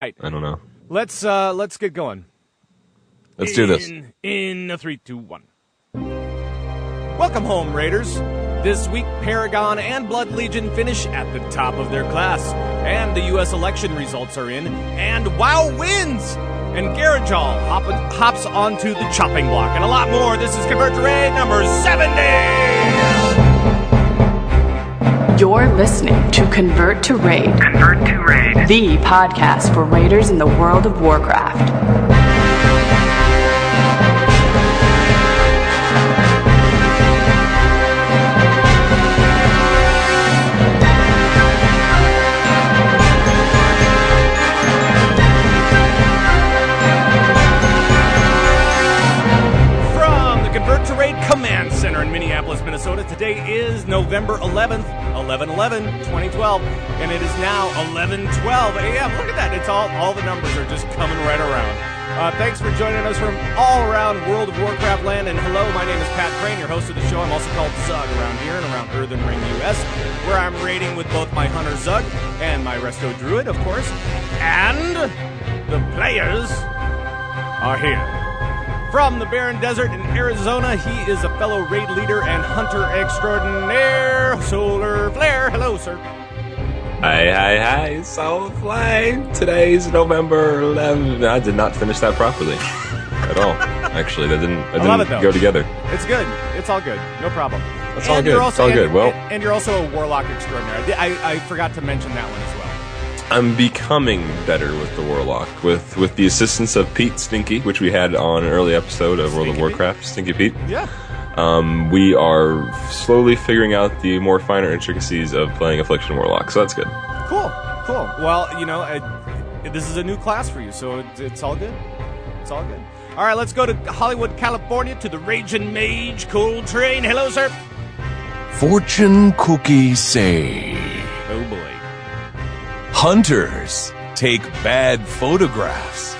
I don't know. Let's get going. Let's do this. In a 3, 2, 1. Welcome home, Raiders. This week, Paragon and Blood Legion finish at the top of their class, and the U.S. election results are in, and WoW wins! And Garajal hops onto the chopping block, and a lot more. This is Convert to Raid number 70! You're listening to Convert to Raid. Convert to Raid. The podcast for raiders in the world of Warcraft. Convert to Raid Command Center in Minneapolis, Minnesota. Today is November 11th, 11/11/2012, and it is now 11:12 a.m. Look at that. It's all the numbers are just coming right around. Thanks for joining us from all around World of Warcraft land, and hello, my name is Pat Crane, your host of the show. I'm also called Zug around here and around Earthen Ring, U.S., where I'm raiding with both my Hunter Zug and my Resto Druid, of course, and the players are here. From the Barren Desert in Arizona, he is a fellow raid leader and hunter extraordinaire, Solar Flare. Hello, sir. Hi, Solar Flame. Today's November 11th. I did not finish that properly at all. Actually, that didn't go together. It's good. It's all good. No problem. It's all good. It's all good. Well, and you're also a Warlock extraordinaire. I forgot to mention that one as well. I'm becoming better with the Warlock, with the assistance of Pete Stinky, which we had on an early episode of World of Warcraft. Stinky Pete. Yeah. We are slowly figuring out the more finer intricacies of playing Affliction Warlock, so that's good. Cool. Well, this is a new class for you, so it's all good. It's all good. All right, let's go to Hollywood, California, to the Raging Mage, Coltrane. Hello, sir. Fortune cookie say, Oh, boy. hunters take bad photographs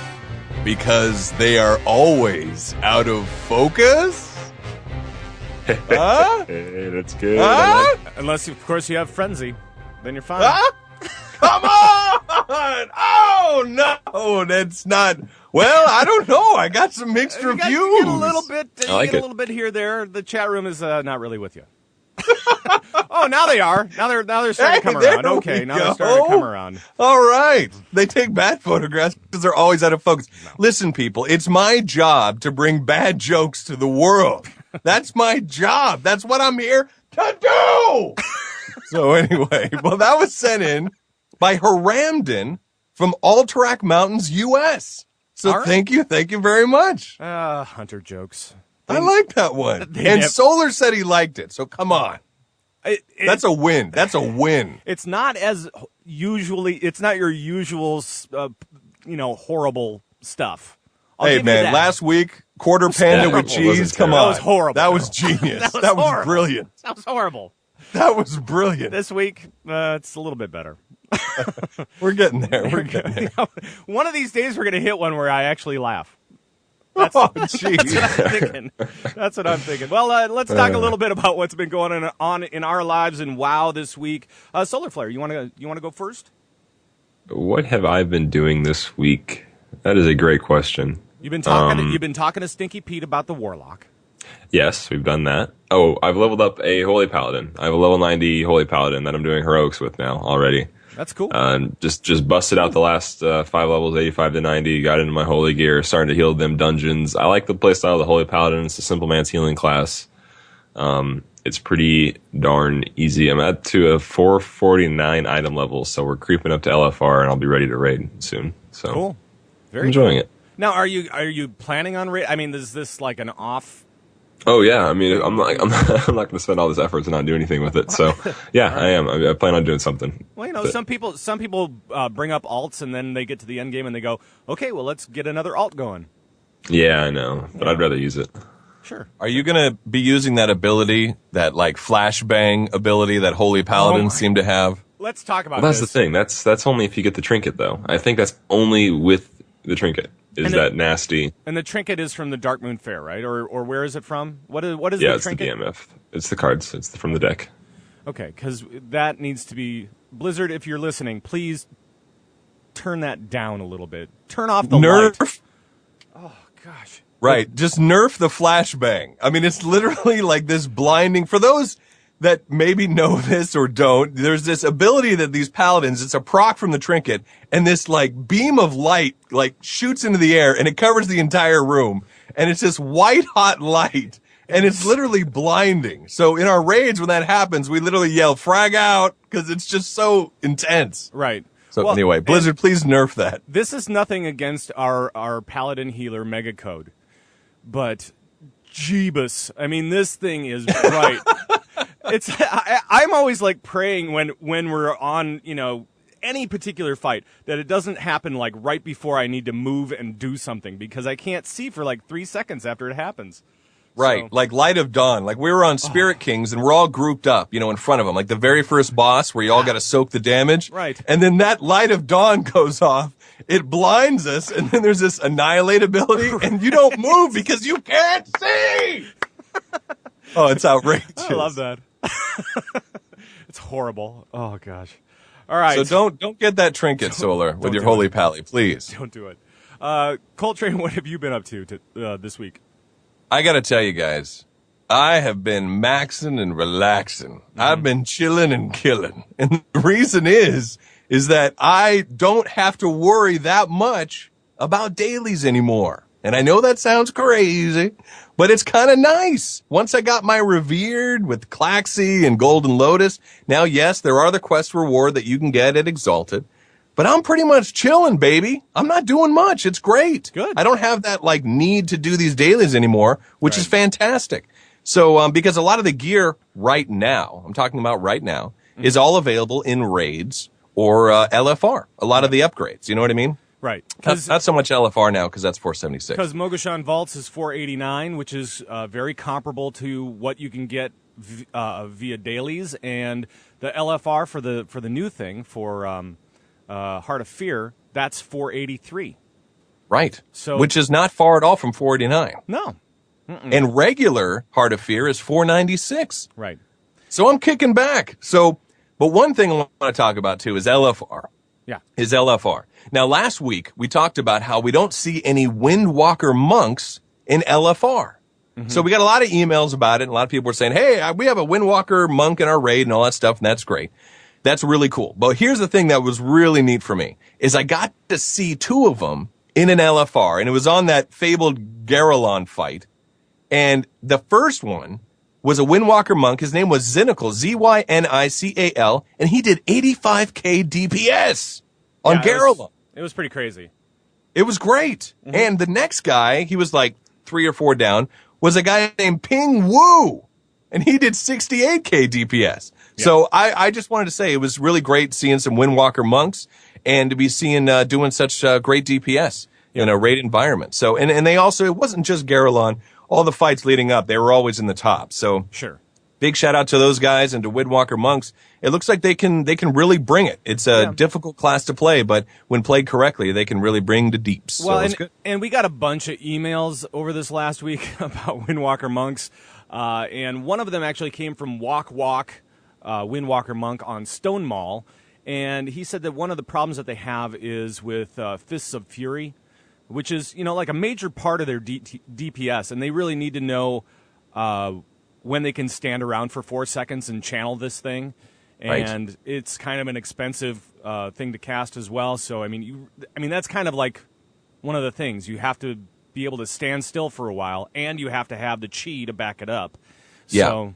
because they are always out of focus? Huh? Hey, that's good. Huh? Unless, of course, you have Frenzy. Then you're fine. Huh? Come on! Oh, no, that's not... Well, I don't know. I got some mixed reviews. You get a little bit, I like a little bit here, there. The chat room is not really with you. Oh, now they are. Now they're starting to come around. Okay, now they're starting to come around. All right. They take bad photographs because they're always out of focus. No. Listen, people, it's my job to bring bad jokes to the world. That's my job. That's what I'm here to do. So anyway, well, that was sent in by Haramden from Alterac Mountains, U.S. So right. Thank you very much. Hunter jokes. I like that one. And Solar said he liked it, so come on. That's a win. That's a win. It's not as usually. It's not your usual, horrible stuff. Hey, man, last week, quarter panda with cheese. Come on. That was horrible. That was genius. That was brilliant. That was horrible. That was brilliant. This week, it's a little bit better. We're getting there. One of these days, we're going to hit one where I actually laugh. That's what I'm thinking. Well, let's talk a little bit about what's been going on in our lives in WoW this week. Solar Flare, you want to go first? What have I been doing this week? That is a great question. You've been talking to Stinky Pete about the Warlock. Yes, we've done that. Oh, I've leveled up a Holy Paladin. I have a level 90 Holy Paladin that I'm doing heroics with now already. That's cool. Just busted out the last 5 levels, 85 to 90, got into my Holy Gear, starting to heal them dungeons. I like the playstyle of the Holy Paladin. It's a simple man's healing class. It's pretty darn easy. I'm at to a 449 item level, so we're creeping up to LFR, and I'll be ready to raid soon. So cool. Very enjoying it. Now, are you planning on raid? I mean, is this like an off? Oh yeah, I mean, I'm not going to spend all this effort to not do anything with it. So yeah, I am. I plan on doing something. Well, some people bring up alts and then they get to the end game and they go, okay, well, let's get another alt going. Yeah, I know, but I'd rather use it. Sure. Are you going to be using that ability, that like flashbang ability that Holy Paladins seem to have? Let's talk about that's the thing. That's only if you get the trinket, though. I think that's only with the trinket. That nasty? And the trinket is from the Darkmoon Faire, right? Or where is it from? What is the trinket? Yeah, it's the DMF. It's the cards. It's from the deck. Okay, because that needs to be... Blizzard, if you're listening, please turn that down a little bit. Turn off the Nerf. light. Oh, gosh. Right. Just nerf the flashbang. I mean, it's literally like this blinding. For those that maybe know this or don't, there's this ability that these paladins, it's a proc from the trinket, and this like beam of light like shoots into the air and it covers the entire room. And it's this white hot light and it's literally blinding. So in our raids, when that happens, we literally yell frag out because it's just so intense. Right. So Well, anyway, Blizzard, please nerf that. This is nothing against our Paladin Healer Mega Code, but Jeebus, I mean, this thing is bright. I'm always like praying when we're on, any particular fight that it doesn't happen like right before I need to move and do something because I can't see for like 3 seconds after it happens. Right, So- like Light of Dawn. Like we were on Spirit Kings and we're all grouped up, in front of them. Like the very first boss where you all got to soak the damage. Right. And then that Light of Dawn goes off. It blinds us and then there's this annihilate ability and you don't move because you can't see. Oh, it's outrageous. I love that. It's horrible. Oh, gosh. All right. So don't get that trinket, Solar, with your do holy it. pally, please. Don't do it. Coltrane, what have you been up to this week? I got to tell you guys, I have been maxing and relaxing. I've been chilling and killing. And the reason is that I don't have to worry that much about dailies anymore. And I know that sounds crazy, but it's kind of nice. Once I got my Revered with Klaxi and Golden Lotus, now, yes, there are the quest reward that you can get at Exalted. But I'm pretty much chilling, baby. I'm not doing much. It's great. Good. I don't have that need to do these dailies anymore, which is fantastic. So, because a lot of the gear right now, I'm talking about right now, is all available in raids or LFR. A lot of the upgrades. You know what I mean? Right. Not so much LFR now because that's 476. Because Mogashan Vaults is 489, which is very comparable to what you can get via dailies, and the LFR for the new thing for Heart of Fear, that's 483. Right. So- which is not far at all from 489. No. And regular Heart of Fear is 496. Right. So I'm kicking back. So, but one thing I want to talk about too is LFR. Yeah. Is LFR. Now, last week we talked about how we don't see any Windwalker monks in LFR. So we got a lot of emails about it, and a lot of people were saying, hey, we have a Windwalker monk in our raid and all that stuff, and that's great. That's really cool. But here's the thing that was really neat for me, is I got to see 2 of them in an LFR, and it was on that fabled Garelon fight. And the first one was a Windwalker monk. His name was Zynical, Zynical, and he did 85k DPS on Yeah, Garelon. It was pretty crazy. It was great. And the next guy, he was like 3 or 4 down, was a guy named Ping Wu, and he did 68k DPS. So I just wanted to say it was really great seeing some Windwalker monks and to be seeing doing such great DPS in a raid environment. So and they also, it wasn't just Garelon. All the fights leading up, they were always in the top. So Sure. big shout out to those guys and to Windwalker monks. It looks like they can really bring it. It's a difficult class to play, but when played correctly, they can really bring the deeps. Well, so it's good. and we got a bunch of emails over this last week about Windwalker monks, and one of them actually came from Walk Windwalker monk on Stone Mall, and he said that one of the problems that they have is with Fists of Fury, which is like a major part of their DPS, and they really need to know when they can stand around for 4 seconds and channel this thing. And it's kind of an expensive thing to cast as well. So I mean that's kind of like one of the things. You have to be able to stand still for a while, and you have to have the chi to back it up. Yeah. So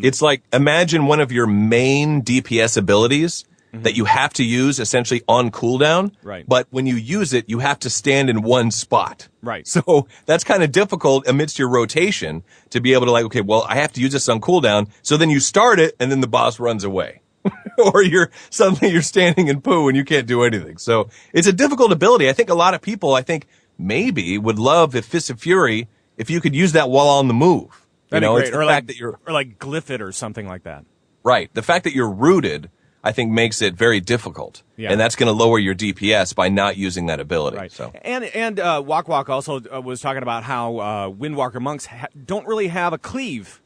It's like, imagine one of your main DPS abilities that you have to use essentially on cooldown. Right. But when you use it, you have to stand in one spot. Right. So that's kind of difficult amidst your rotation to be able to okay, well, I have to use this on cooldown. So then you start it and then the boss runs away. Or suddenly you're standing in poo and you can't do anything. So it's a difficult ability. I think a lot of people, maybe would love if Fist of Fury, if you could use that while on the move. that'd be it's great. the Or fact that you're like Glyph it or something like that. right. The fact that you're rooted, I think, makes it very difficult. Yeah. And that's going to lower your DPS by not using that ability. Right. So And Walk also was talking about how Windwalker monks don't really have a cleave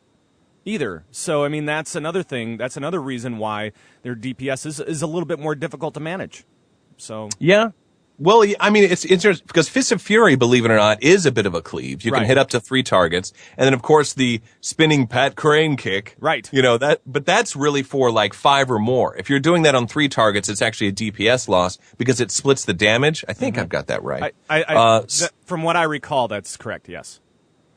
either. So, I mean, that's another thing. That's another reason why their DPS is a little bit more difficult to manage. So Yeah. Well, I mean, it's interesting because Fist of Fury, believe it or not, is a bit of a cleave. You can Right. hit up to 3 targets. And then, of course, the spinning Pat Crane kick. Right. But that's really for like 5 or more. If you're doing that on 3 targets, it's actually a DPS loss because it splits the damage. I think I've got that right. from what I recall, that's correct. Yes.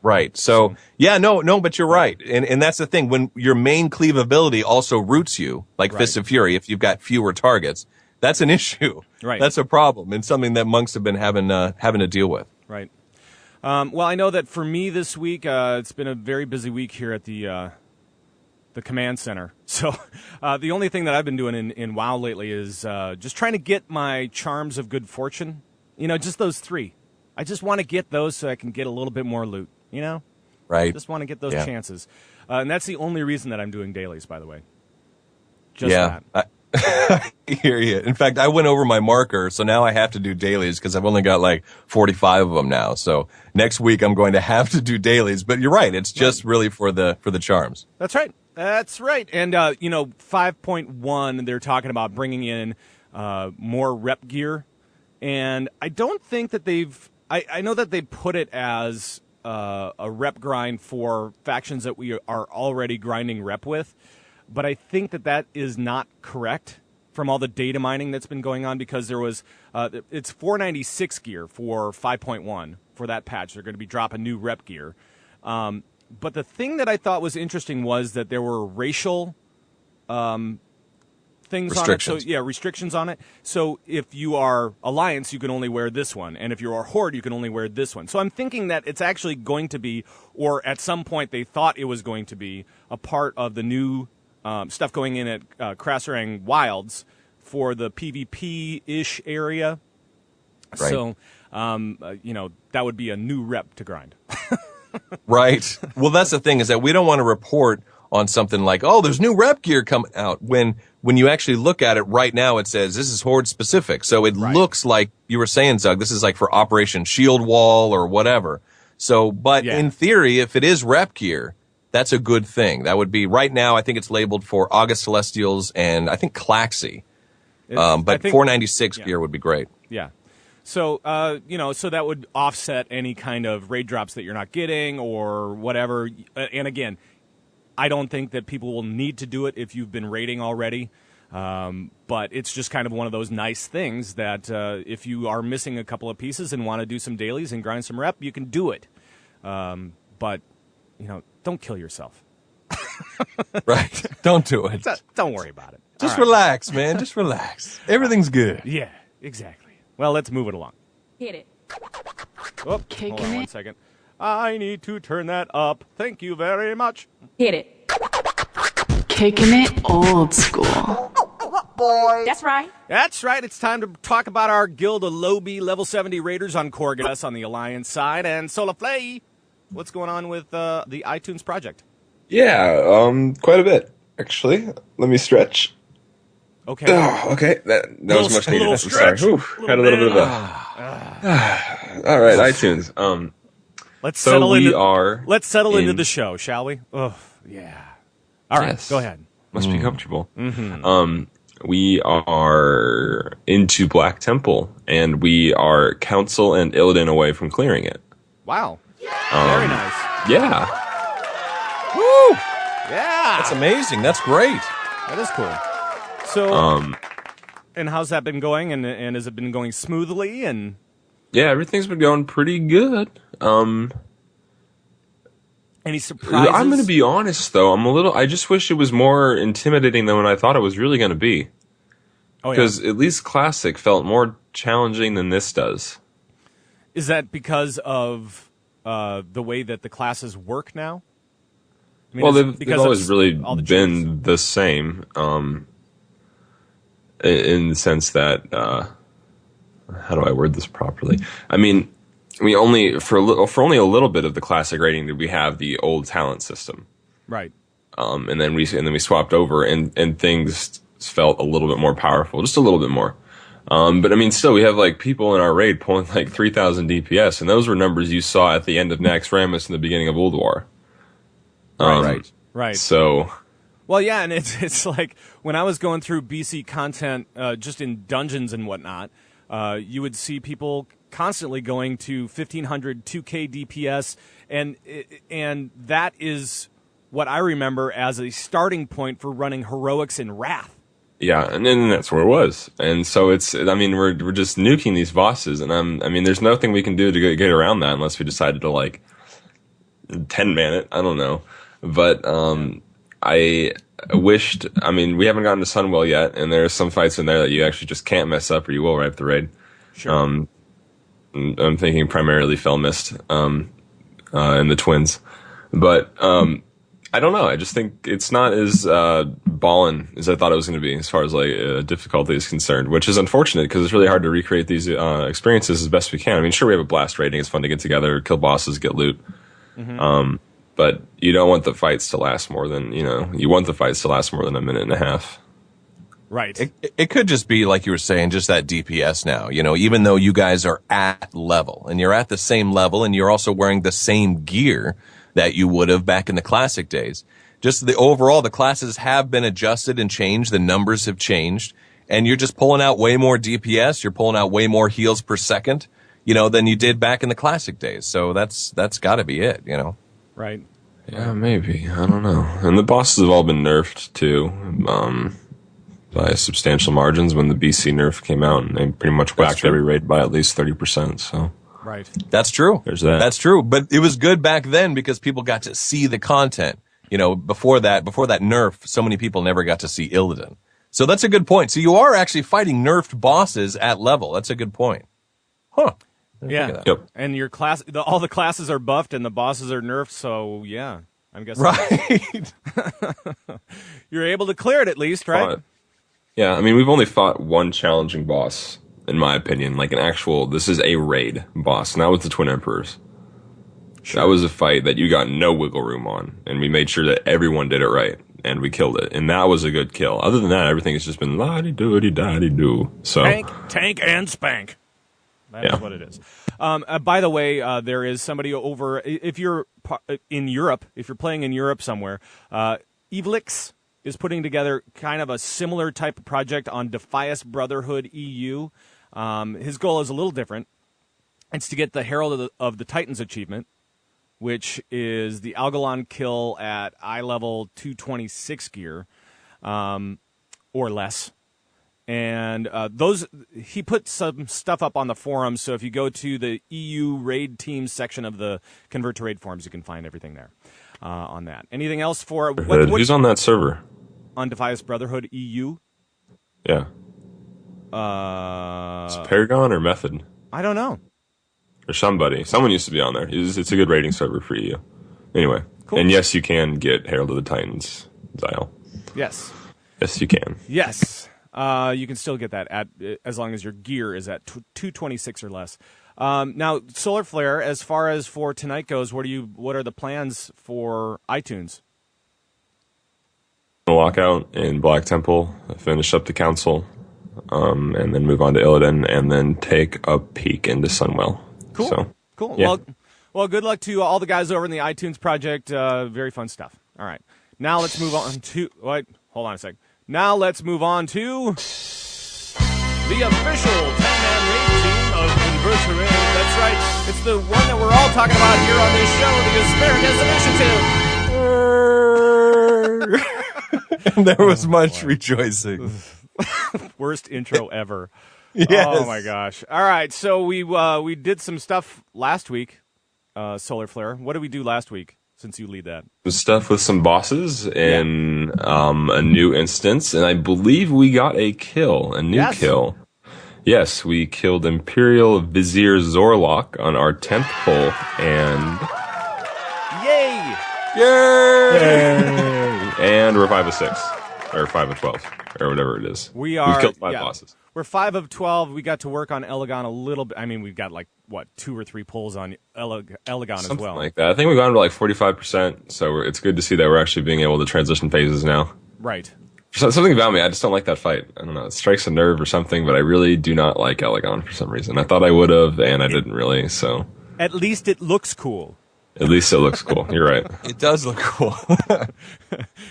Right. So, yeah, no, but you're right. And that's the thing. When your main cleave ability also roots you, like Fist of Fury, if you've got fewer targets, that's an issue. Right. That's a problem and something that monks have been having to deal with. Right. Well, I know that for me this week, it's been a very busy week here at the command center. So the only thing that I've been doing in WoW lately is just trying to get my charms of good fortune. Just those 3. I just want to get those so I can get a little bit more loot. Right. Just want to get those Yeah. chances. And that's the only reason that I'm doing dailies, by the way. Just that. I hear you. In fact, I went over my marker, so now I have to do dailies because I've only got like 45 of them now. So next week I'm going to have to do dailies. But you're right; it's just really for the charms. That's right. That's right. And 5.1, they're talking about bringing in more rep gear, and I don't think that they've. I know that they put it as a rep grind for factions that we are already grinding rep with. But I think that is not correct from all the data mining that's been going on because there was it's 496 gear for 5.1 for that patch. They're going to be dropping new rep gear. But the thing that I thought was interesting was that there were racial things on it. So, restrictions on it. So if you are Alliance, you can only wear this one. And if you are Horde, you can only wear this one. So I'm thinking that it's actually going to be, or at some point they thought it was going to be, a part of the new stuff going in at Krasserang Wilds for the PvP-ish area. Right. So, that would be a new rep to grind. Right. Well, that's the thing is that we don't want to report on something like, oh, there's new rep gear coming out. When you actually look at it right now, it says this is Horde specific. So it looks like you were saying, Zug, this is like for Operation Shield Wall or whatever. So, but in theory, if it is rep gear, that's a good thing. That would be right now. I think it's labeled for August Celestials and I think Claxi. But 496 gear would be great. Yeah. So, so that would offset any kind of raid drops that you're not getting or whatever. And again, I don't think that people will need to do it if you've been raiding already. But it's just kind of one of those nice things that if you are missing a couple of pieces and want to do some dailies and grind some rep, you can do it. But, don't kill yourself. Right. Don't do it. Don't worry about it. Just relax, man. Just relax. Everything's good. Yeah, exactly. Well, let's move it along. Hit it. Oh, Kicking hold on it. 1 second. I need to turn that up. Thank you very much. Hit it. Kicking it old school. That's right. That's right. It's time to talk about our guild of low B level 70 raiders on Korgadas on the Alliance side and Solaflay. What's going on with the iTunes project? Yeah, quite a bit, actually. Let me stretch. Okay. Oh, okay. That was much needed. I'm sorry. Whew, had a little bit of a... All right, iTunes. Let's So settle we into, are Let's settle into in- the show, shall we? Oh, yeah. All right, Yes. go ahead. Must be comfortable. We are into Black Temple, and we are Council and Illidan away from clearing it. Wow. Very nice. Yeah. Woo! Yeah. That's amazing. That's great. That is cool. So, and how's that been going? And has it been going smoothly? And Yeah, everything's been going pretty good. any surprises? I'm going to be honest, though. I just wish it was more intimidating than what I thought it was really going to be. Oh, yeah. Because at least Classic felt more challenging than this does. Is that because of the way that the classes work now? I mean, Well, is it they've because always of really all the changes? been the same, in the sense that, how do I word this properly? I mean, we only, for only a little bit of the Classic rating did we have the old talent system. Right. And then we swapped over and things felt a little bit more powerful, just a little bit more. But I mean, still, we have like people in our raid pulling like 3,000 DPS, and those were numbers you saw at the end of Naxxramas in the beginning of Ulduar. Right. Right. So, Well, yeah, and it's like when I was going through BC content just in dungeons and whatnot, you would see people constantly going to 1500, 2K DPS, and that is what I remember as a starting point for running heroics in Wrath. Yeah, and then that's where it was. And so we're just nuking these bosses, and there's nothing we can do to get around that unless we decided to like 10-man it. I don't know. But I wished, we haven't gotten to Sunwell yet, and there are some fights in there that you actually just can't mess up or you will wipe the raid. Sure. I'm thinking primarily Fell Mist, and the Twins. But, I don't know. I just think it's not as ballin' as I thought it was going to be as far as like difficulty is concerned, which is unfortunate because it's really hard to recreate these experiences as best we can. Sure, we have a blast rating. It's fun to get together, kill bosses, get loot. Mm-hmm. But you don't want the fights to last more than, you want the fights to last more than a minute and a half. Right. It could just be, like you were saying, just that DPS now. Even though you guys are at level, and you're at the same level, and you're also wearing the same gear that you would have back in the classic days. Just the classes have been adjusted and changed. The numbers have changed. And you're just pulling out way more DPS. You're pulling out way more heals per second, than you did back in the classic days. So that's got to be it, Right. Yeah, maybe. I don't know. And the bosses have all been nerfed, too, by substantial margins when the BC nerf came out, and they pretty much whacked every raid by at least 30%, so... Right. That's true. There's that. That's true. But it was good back then because people got to see the content. Before that nerf, so many people never got to see Illidan. So that's a good point. So you are actually fighting nerfed bosses at level. That's a good point. Huh. Yeah. Yep. And your class, all the classes are buffed and the bosses are nerfed. So yeah, I'm guessing. Right. You're able to clear it at least, right? Yeah. We've only fought one challenging boss, in my opinion, like this is a raid boss, and that was the Twin Emperors. Sure. That was a fight that you got no wiggle room on, and we made sure that everyone did it right, and we killed it, and that was a good kill. Other than that, everything has just been la-di-do-di-da-di-do. So tank and spank. That's what it is. By the way, there is somebody over, if you're in Europe, if you're playing in Europe somewhere, Evelix is putting together kind of a similar type of project on Defias Brotherhood EU. His goal is a little different. It's to get the Herald of the Titans achievement, which is the Algalon kill at eye level 226 gear, or less. And he put some stuff up on the forum, so if you go to the EU raid team section of the Convert to Raid forums, you can find everything there on that. Anything else for... Who's on that server? On Defias Brotherhood EU? Yeah. It's Paragon or Method? I don't know. Or somebody. Someone used to be on there. It's a good rating server for EU. Anyway. Cool. And yes, you can get Herald of the Titans, Zyle. Yes. Yes, you can. Yes. You can still get that as long as your gear is at 226 or less. Now, Solar Flare, as far as for tonight goes, what are the plans for iTunes? Lockout in Black Temple, finish up the council, and then move on to Illidan, and then take a peek into Sunwell. Cool. So, cool. Yeah. Well, good luck to all the guys over in the iTunes project. Very fun stuff. All right. Now let's move on to... Wait, hold on a sec. Now let's move on to the official 10-man raid team of Convert to Raid. That's right. It's the one that we're all talking about here on this show, the Asparagus Initiative. And there was much rejoicing. Worst intro ever. Yes. Oh my gosh. All right, so we did some stuff last week, Solar Flare. What did we do last week, since you lead that? Stuff with some bosses in a new instance, and I believe we got a kill, a new kill. Yes, we killed Imperial Vizier Zorlok on our 10th pull, and... Yay! Yay! And we're 5 of 6, or 5 of 12, or whatever it is. We've killed 5 bosses. We're 5 of 12. We got to work on Elegon a little bit. We've got 2 or 3 pulls on Elegon as well. Something like that. I think we've gone to 45%, so it's good to see that we're actually being able to transition phases now. Right. Something about me, I just don't like that fight. I don't know, it strikes a nerve or something, but I really do not like Elegon for some reason. I thought I would have, and I didn't really, so... At least it looks cool. At least it looks cool. You're right. It does look cool.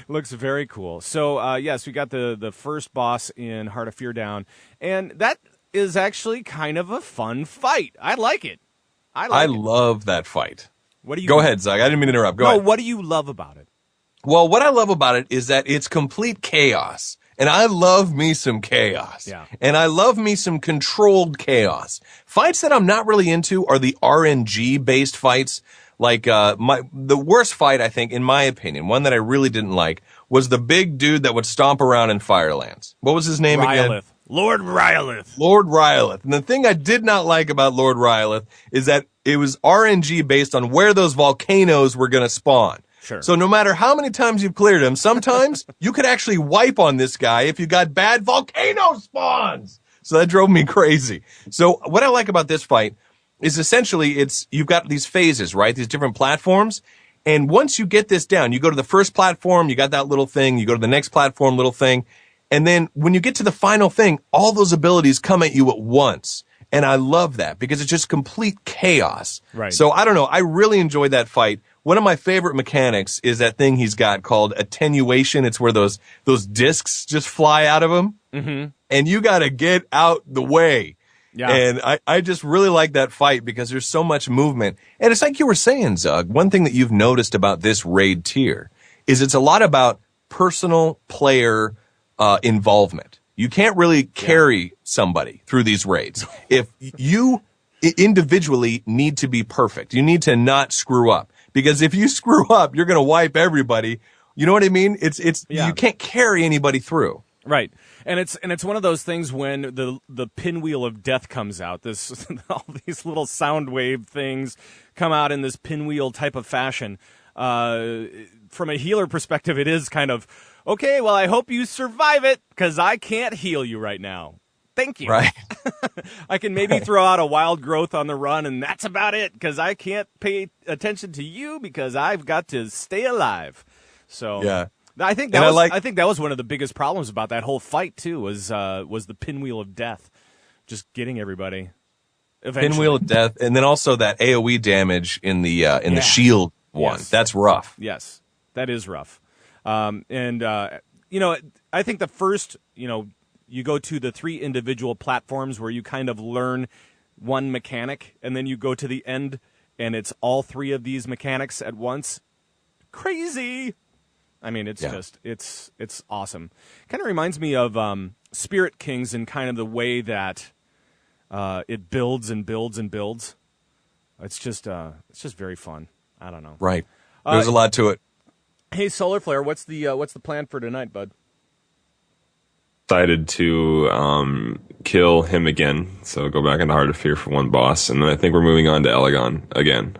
Looks very cool. So, yes, we got the first boss in Heart of Fear down, and that is actually kind of a fun fight. I like it. I love that fight. What do you? Go ahead, Zach. I didn't mean to interrupt. Go ahead. What do you love about it? Well, what I love about it is that it's complete chaos. And I love me some chaos. Yeah. And I love me some controlled chaos. Fights that I'm not really into are the RNG-based fights. Like, the worst fight, I think, in my opinion, one that I really didn't like, was the big dude that would stomp around in Firelands. What was his name again? Lord Rylith. Lord Rylith. And the thing I did not like about Lord Rylith is that it was RNG based on where those volcanoes were going to spawn. Sure. So no matter how many times you've cleared him, sometimes you could actually wipe on this guy if you got bad volcano spawns. So that drove me crazy. So what I like about this fight is essentially you've got these phases, right? These different platforms. And once you get this down, you go to the first platform, you got that little thing, you go to the next platform, little thing. And then when you get to the final thing, all those abilities come at you at once. And I love that because it's just complete chaos. Right. So I don't know. I really enjoyed that fight. One of my favorite mechanics is that thing he's got called attenuation. It's where those discs just fly out of him. Mm-hmm. And you got to get out the way. Yeah. And I just really like that fight because there's so much movement. And it's like you were saying, Zug, one thing that you've noticed about this raid tier is it's a lot about personal player involvement. You can't really carry somebody through these raids. If you individually need to be perfect, you need to not screw up. Because if you screw up, you're going to wipe everybody. You know what I mean? You can't carry anybody through. Right. And it's one of those things when the pinwheel of death comes out. All these little sound wave things come out in this pinwheel type of fashion. From a healer perspective, it is kind of, okay, well, I hope you survive it because I can't heal you right now. Thank you. Right. I can maybe throw out a wild growth on the run, and that's about it because I can't pay attention to you because I've got to stay alive. So yeah. I think that was one of the biggest problems about that whole fight too. Was the pinwheel of death, just getting everybody. Eventually. Pinwheel of death, and then also that AOE damage in the shield one. Yes. That's rough. Yes, that is rough. I think the first, you go to the 3 individual platforms where you kind of learn one mechanic, and then you go to the end, and it's all 3 of these mechanics at once. Crazy. I mean, it's just, it's awesome. Kind of reminds me of Spirit Kings and kind of the way that it builds and builds and builds. It's just very fun. I don't know. Right. There's a lot to it. Hey, Solar Flare, what's the plan for tonight, bud? Decided to kill him again, so go back into Heart of Fear for one boss, and then I think we're moving on to Elegon again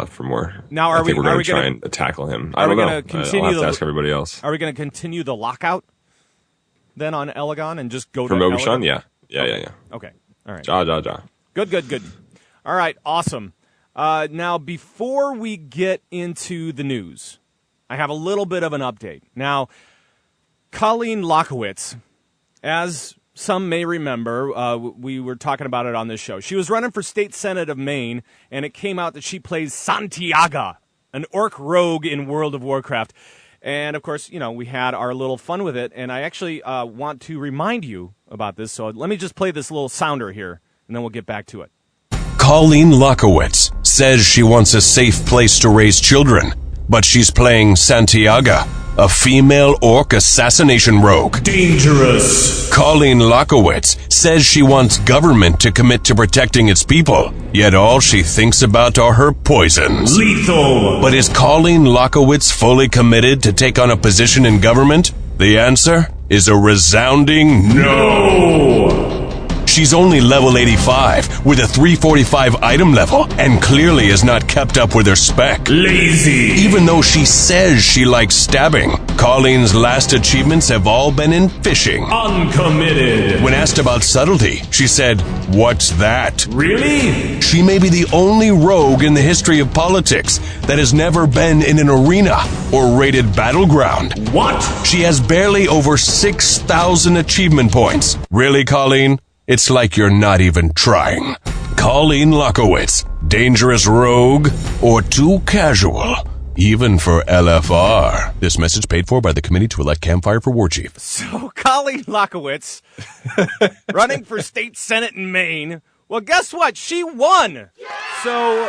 for more. Now, I think we're going to try and tackle him. I don't know. I'll have to ask everybody else. Are we going to continue the lockout then on Elegon and just go for to Mogu'shan? Elegon? Yeah. Okay, all right. Ja. Good. All right, awesome. Now, before we get into the news, I have a little bit of an update. Now, Colleen Lockowitz, as some may remember, we were talking about it on this show. She was running for State Senate of Maine, and it came out that she plays Santiago, an orc rogue in World of Warcraft. And, of course, we had our little fun with it, and I actually want to remind you about this. So let me just play this little sounder here, and then we'll get back to it. Colleen Lockowitz says she wants a safe place to raise children, but she's playing Santiago, a female orc assassination rogue. Dangerous. Colleen Lockowitz says she wants government to commit to protecting its people, yet all she thinks about are her poisons. Lethal. But is Colleen Lockowitz fully committed to take on a position in government? The answer is a resounding no. She's only level 85 with a 345 item level and clearly has not kept up with her spec. Lazy. Even though she says she likes stabbing, Colleen's last achievements have all been in fishing. Uncommitted. When asked about subtlety, she said, "What's that?" Really? She may be the only rogue in the history of politics that has never been in an arena or rated battleground. What? She has barely over 6,000 achievement points. Really, Colleen? It's like you're not even trying. Colleen Lockowitz, dangerous rogue, or too casual, even for LFR. This message paid for by the Committee to Elect Campfire for War Chief. So, Colleen Lockowitz, running for state senate in Maine. Well, guess what? She won. So,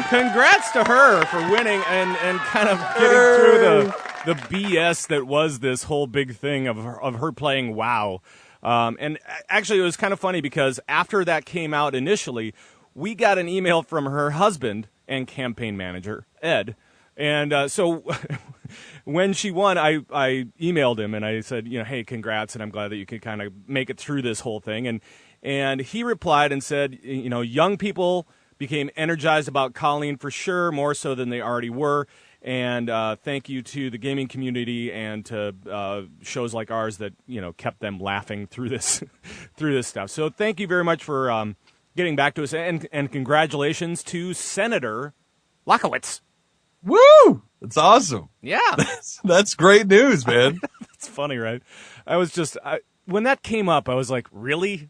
congrats to her for winning and kind of getting through the BS that was this whole big thing of her playing WoW. And actually, it was kind of funny because after that came out initially, we got an email from her husband and campaign manager, Ed. And so when she won, I emailed him and I said, hey, congrats, and I'm glad that you could kind of make it through this whole thing. And he replied and said, young people became energized about Colleen for sure, more so than they already were. And thank you to the gaming community and to shows like ours that kept them laughing through this stuff. So thank you very much for getting back to us, and congratulations to Senator Lockowitz. Woo! That's awesome. Yeah, that's great news, man. It's funny, right? I was just when that came up, I was like, really?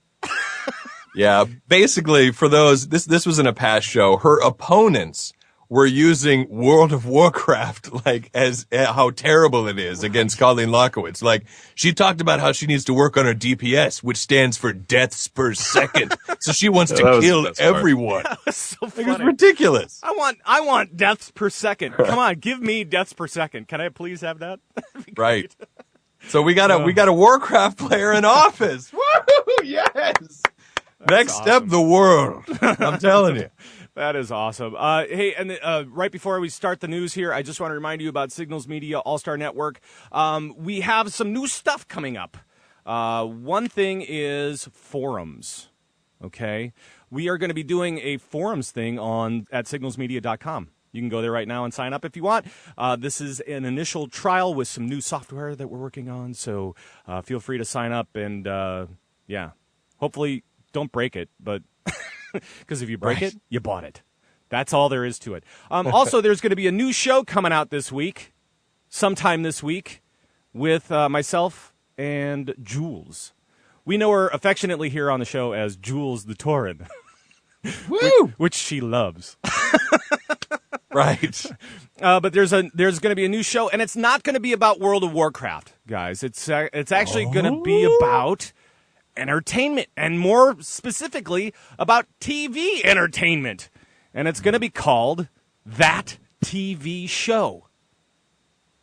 Yeah. Basically, for those, this was in a past show. Her opponents were using World of Warcraft as how terrible it is against Colleen Lockowitz. She talked about how she needs to work on her DPS, which stands for deaths per second. So she wants to kill everyone. That was so funny. It's ridiculous. I want deaths per second. Come on, give me deaths per second. Can I please have that? Right. So we got a Warcraft player in office. Woo! Yes. Next awesome. step, the world. I'm telling you. That is awesome. Hey, and right before we start the news here, I just want to remind you about Signals Media All-Star Network. We have some new stuff coming up. One thing is forums, okay? We are going to be doing a forums thing at signalsmedia.com. You can go there right now and sign up if you want. This is an initial trial with some new software that we're working on, so feel free to sign up and, hopefully don't break it, but... Because if you break it, you bought it. That's all there is to it. Also, there's going to be a new show coming out sometime this week, with myself and Jules. We know her affectionately here on the show as Jules the Tauren, which she loves. Right. But there's going to be a new show, and it's not going to be about World of Warcraft, guys. It's actually going to be about entertainment, and more specifically about TV entertainment. And it's going to be called That TV Show.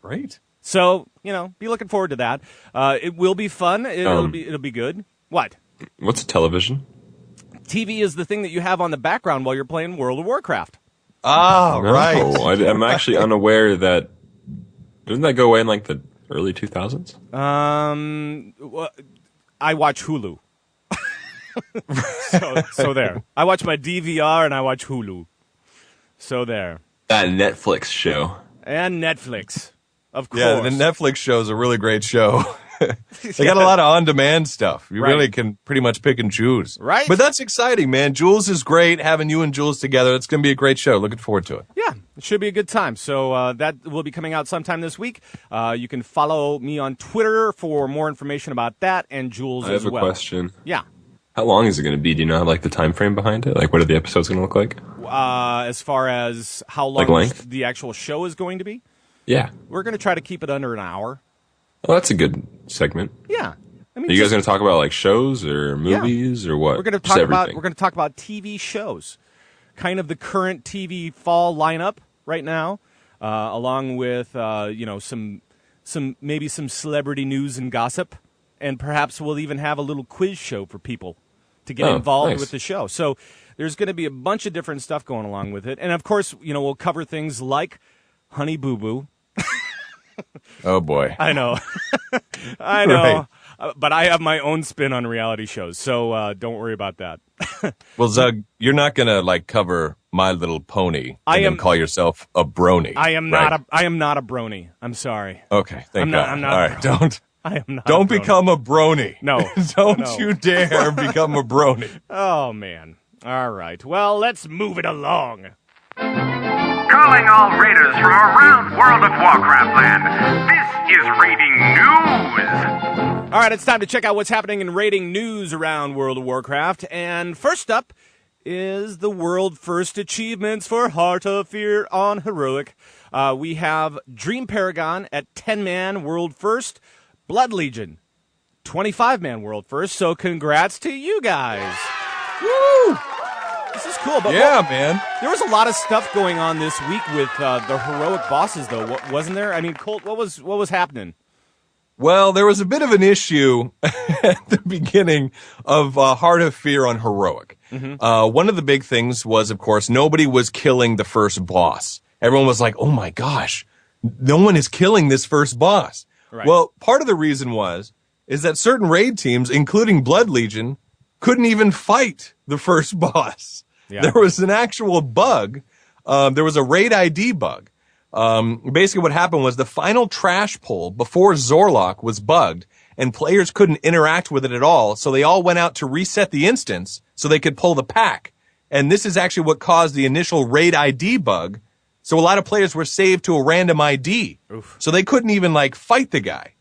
Great. So, be looking forward to that. It will be fun. It'll be good. What? What's television? TV is the thing that you have on the background while you're playing World of Warcraft. Oh, no, right. I'm actually unaware that... Doesn't that go away in the early 2000s? I watch Hulu. so there. I watch my DVR and I watch Hulu. So there. That Netflix show. And Netflix, of course. Yeah, the Netflix show is a really great show. They got a lot of on-demand stuff. You really can pretty much pick and choose. Right. But that's exciting, man. Jules is great. Having you and Jules together, it's going to be a great show. Looking forward to it. Yeah, it should be a good time. So that will be coming out sometime this week. You can follow me on Twitter for more information about that, and Jules as well. I have a question. Yeah. How long is it going to be? Do you know the time frame behind it? What are the episodes going to look like? As far as how long the actual show is going to be? Yeah. We're going to try to keep it under an hour. Well, that's a good segment. Yeah. Are you guys going to talk about shows or movies or what? We're going to talk about TV shows, kind of the current TV fall lineup right now, along with some celebrity news and gossip, and perhaps we'll even have a little quiz show for people to get involved with the show. So there's going to be a bunch of different stuff going along with it, and of course, we'll cover things like Honey Boo Boo. Oh boy. I know. I know. Right. But I have my own spin on reality shows, so don't worry about that. Well, Zug, you're not going to cover My Little Pony and call yourself a brony. I am not a brony. I'm sorry. Okay, thank God. I'm not all right, I am not. Don't become a brony. No. Don't you dare become a brony. Oh man. All right. Well, let's move it along. Calling all raiders from around World of Warcraft land. This is Raiding News. All right, it's time to check out what's happening in raiding news around World of Warcraft. And first up is the world first achievements for Heart of Fear on Heroic. We have Dream Paragon at 10-man world first, Blood Legion 25-man world first. So congrats to you guys. Woo! This is cool. But yeah, man. There was a lot of stuff going on this week with the heroic bosses, though, wasn't there? I mean, Colt, what was happening? Well, there was a bit of an issue at the beginning of Heart of Fear on Heroic. Mm-hmm. One of the big things was, of course, nobody was killing the first boss. Everyone was like, oh my gosh, no one is killing this first boss. Right. Well, part of the reason is that certain raid teams, including Blood Legion, couldn't even fight the first boss. Yeah. There was an actual bug. There was a raid ID bug. Basically what happened was the final trash pull before Zorlok was bugged and players couldn't interact with it at all. So they all went out to reset the instance so they could pull the pack. And this is actually what caused the initial raid ID bug. So a lot of players were saved to a random ID. Oof. So they couldn't even fight the guy.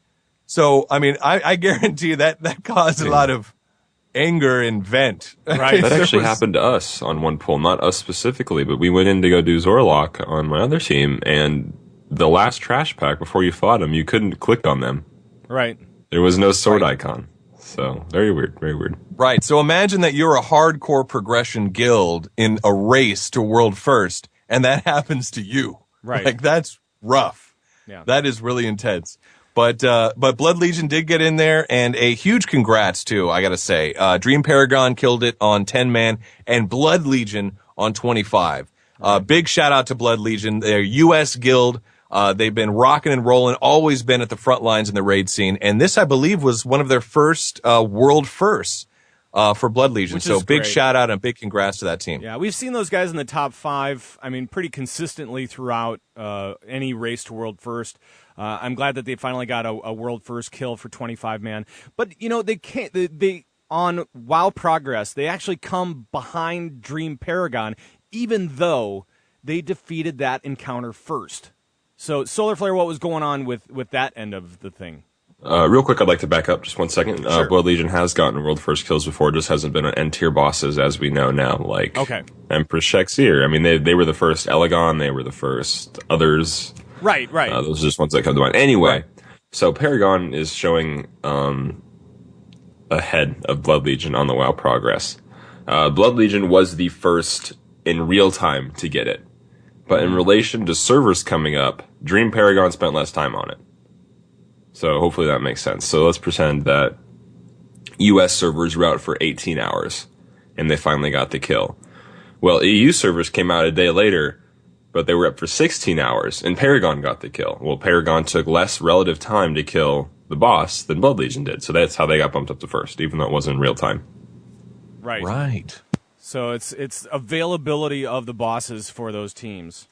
So, I mean, I guarantee that caused a lot of anger and vent. Right. That actually happened to us on one pull, not us specifically, but we went in to go do Zorlok on my other team, and the last trash pack before you fought him, you couldn't click on them. Right. There was no sword icon. So, very weird, very weird. Right. So imagine that you're a hardcore progression guild in a race to world first, and that happens to you. Right. That's rough. Yeah. That is really intense. But Blood Legion did get in there, and a huge congrats too, I gotta say. Dream Paragon killed it on 10-man, and Blood Legion on 25. Big shout out to Blood Legion. They're U.S. guild. They've been rocking and rolling, always been at the front lines in the raid scene. And this, I believe, was one of their first world firsts for Blood Legion. So big shout out and big congrats to that team. Yeah, we've seen those guys in the top 5, I mean, pretty consistently throughout any race to world first. I'm glad that they finally got a world first kill for 25-man. But, you know, they on WoW Progress, they actually come behind Dream Paragon, even though they defeated that encounter first. So, Solar Flare, what was going on with that end of the thing? Real quick, I'd like to back up just 1 second. Sure. Blood Legion has gotten world first kills before, just hasn't been on N-tier bosses as we know now, like Empress Shexir. I mean, they were the first Elegon, they were the first others. Right. Those are just ones that come to mind. Anyway, so Paragon is showing ahead of Blood Legion on the WoW Progress. Blood Legion was the first in real time to get it. But in relation to servers coming up, Dream Paragon spent less time on it. So hopefully that makes sense. So let's pretend that US servers were out for 18 hours and they finally got the kill. Well, EU servers came out a day later, but they were up for 16 hours, and Paragon got the kill. Well, Paragon took less relative time to kill the boss than Blood Legion did, so that's how they got bumped up to first, even though it wasn't in real time. Right. So it's availability of the bosses for those teams,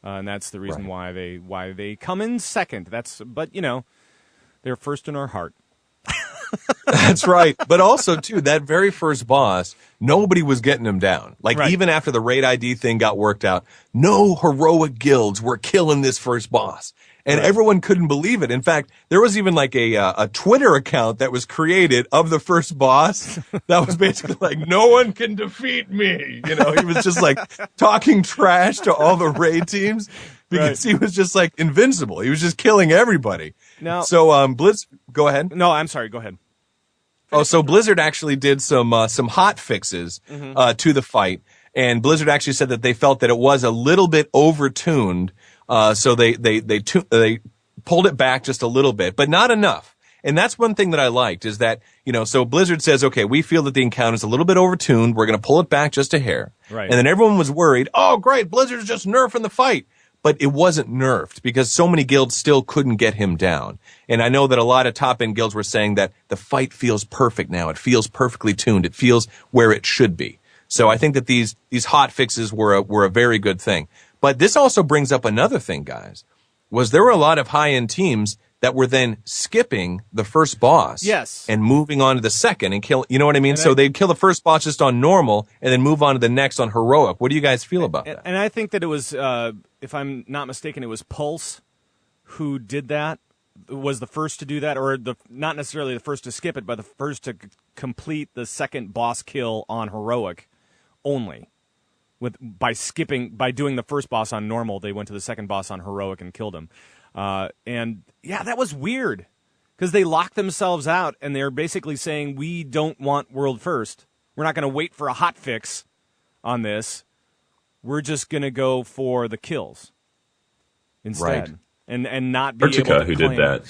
and that's the reason why they come in second. But you know, they're first in our heart. That's right. But also, too, that very first boss, nobody was getting him down. Even after the raid ID thing got worked out, no heroic guilds were killing this first boss. And everyone couldn't believe it. In fact, there was even a Twitter account that was created of the first boss that was basically no one can defeat me. You know, he was just talking trash to all the raid teams because he was just invincible. He was just killing everybody. Now, so, go ahead. No, I'm sorry. Go ahead. So Blizzard actually did some hot fixes to the fight, and Blizzard actually said that they felt that it was a little bit overtuned. So they pulled it back just a little bit, but not enough. And that's one thing that I liked is that, so Blizzard says, okay, we feel that the encounter is a little bit overtuned. We're going to pull it back just a hair. Right. And then everyone was worried. Oh, great. Blizzard's just nerfing the fight. But it wasn't nerfed because so many guilds still couldn't get him down. And I know that a lot of top-end guilds were saying that the fight feels perfect now. It feels perfectly tuned. It feels where it should be. So I think that these hot fixes were a very good thing. But this also brings up another thing, guys, was there were a lot of high-end teams that were then skipping the first boss. Yes. And moving on to the second and kill, you know what I mean? So they'd kill the first boss just on normal and then move on to the next on heroic. What do you guys feel about that? And I think that it was, if I'm not mistaken, it was Pulse who did that, was the first to do that, or not necessarily the first to skip it, but the first to complete the second boss kill on heroic only. By doing the first boss on normal, they went to the second boss on heroic and killed him. And yeah, that was weird because they locked themselves out and they're basically saying, we don't want world first. We're not going to wait for a hot fix on this. We're just going to go for the kills instead. Right. And not be Artica, able to who claim. did that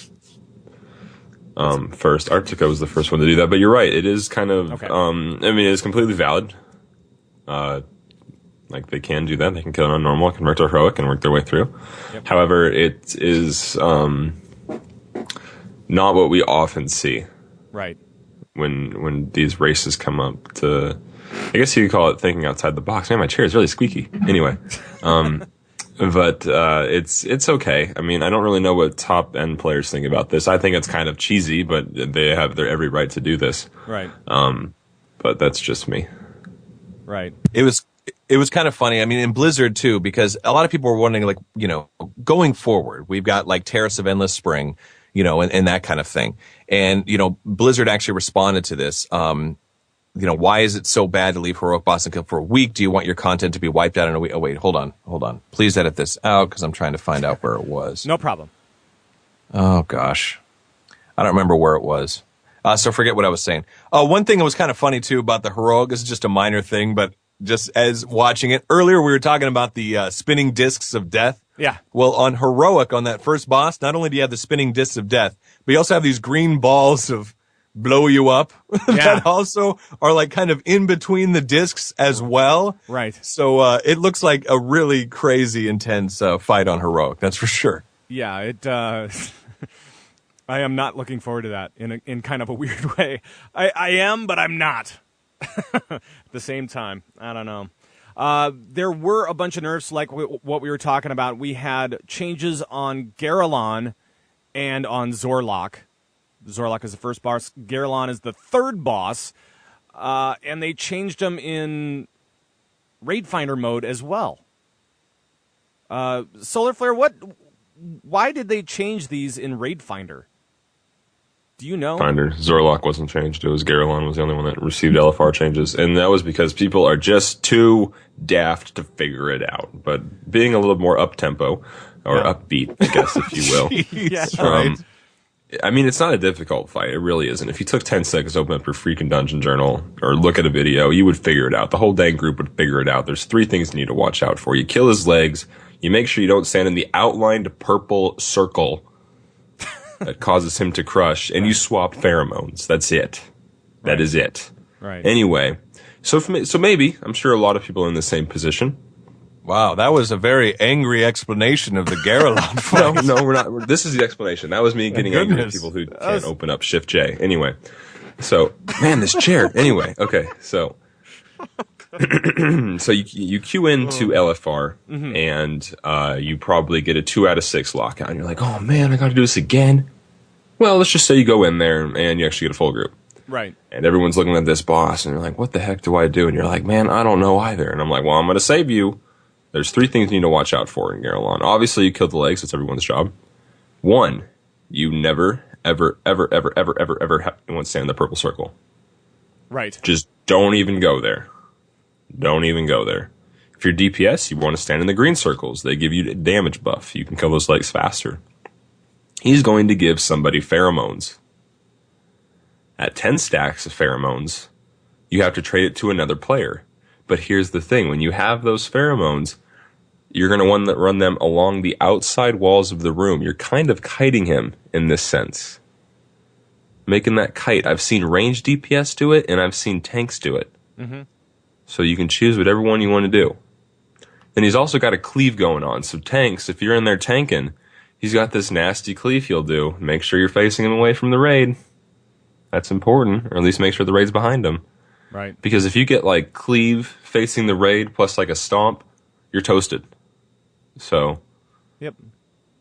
first. Artica was the first one to do that, but you're right. It is kind of, okay. I mean, it's completely valid. Like they can do that. They can kill it on normal, convert to heroic, and work their way through. Yep. However, it is not what we often see. Right. When these races come up to, I guess you could call it thinking outside the box. Man, my chair is really squeaky. Anyway, but it's okay. I mean, I don't really know what top end players think about this. I think it's kind of cheesy, but they have their every right to do this. Right. But that's just me. Right. It was kind of funny. I mean, in Blizzard too, because a lot of people were wondering, like, you know, going forward, we've got like Terrace of Endless Spring, you know, and that kind of thing. And, you know, Blizzard actually responded to this. You know, why is it so bad to leave heroic boss and kill for a week? Do you want your content to be wiped out in a week? Oh, wait, hold on. Please edit this out because I'm trying to find out where it was. No problem. Oh, gosh. I don't remember where it was. So forget what I was saying. One thing that was kind of funny too about the heroic, this is just a minor thing, but just as watching it earlier, we were talking about the spinning discs of death. Yeah. Well, on heroic, on that first boss, not only do you have the spinning discs of death, but you also have these green balls of blow you up that also are like kind of in between the discs as well. Right. So it looks like a really crazy, intense fight on heroic. That's for sure. Yeah. It. I am not looking forward to that in kind of a weird way. I am, but I'm not. At the same time, I don't know. There were a bunch of nerfs like what we were talking about. We had changes on Garelon and on Zorlok. Zorlok is the first boss. Garelon is the third boss. And they changed them in Raid Finder mode as well. Solar Flare, why did they change these in Raid Finder? Do you know? Finder. Zorlok wasn't changed. It was Garelon was the only one that received LFR changes. And that was because people are just too daft to figure it out. But being a little more up-tempo, or upbeat, I guess, if you will. Yeah, right. I mean, it's not a difficult fight. It really isn't. If you took 10 seconds to open up your freaking dungeon journal or look at a video, you would figure it out. The whole dang group would figure it out. There's 3 things you need to watch out for. You kill his legs. You make sure you don't stand in the outlined purple circle that causes him to crush, and you swap pheromones. That's it. That is it. Right. Anyway, so maybe, I'm sure a lot of people are in the same position. Wow, that was a very angry explanation of the Garelon fight. No, we're not. This is the explanation. That was me getting angry at people who can't open up Shift J. Anyway, so, man, this chair. Anyway, okay, so so you queue into LFR, and you probably get a 2 out of 6 lockout, and you're like, oh man, I got to do this again. Well, let's just say you go in there and you actually get a full group. Right. And everyone's looking at this boss, and you're like, what the heck do I do? And you're like, man, I don't know either. And I'm like, well, I'm going to save you. There's 3 things you need to watch out for in Garelon. Obviously, you kill the legs. That's everyone's job. 1, you never, ever, ever, ever, ever, ever, ever have anyone stand in the purple circle. Right. Just don't even go there. Don't even go there. If you're DPS, you want to stand in the green circles. They give you a damage buff. You can kill those legs faster. He's going to give somebody pheromones. At 10 stacks of pheromones, you have to trade it to another player. But here's the thing. When you have those pheromones, you're going to want to run them along the outside walls of the room. You're kind of kiting him in this sense. Making that kite. I've seen ranged DPS do it, and I've seen tanks do it. Mm-hmm. So you can choose whatever one you want to do. Then he's also got a cleave going on. So tanks, if you're in there tanking, he's got this nasty cleave he'll do. Make sure you're facing him away from the raid. That's important. Or at least make sure the raid's behind him. Right. Because if you get like cleave facing the raid plus like a stomp, you're toasted. So yep.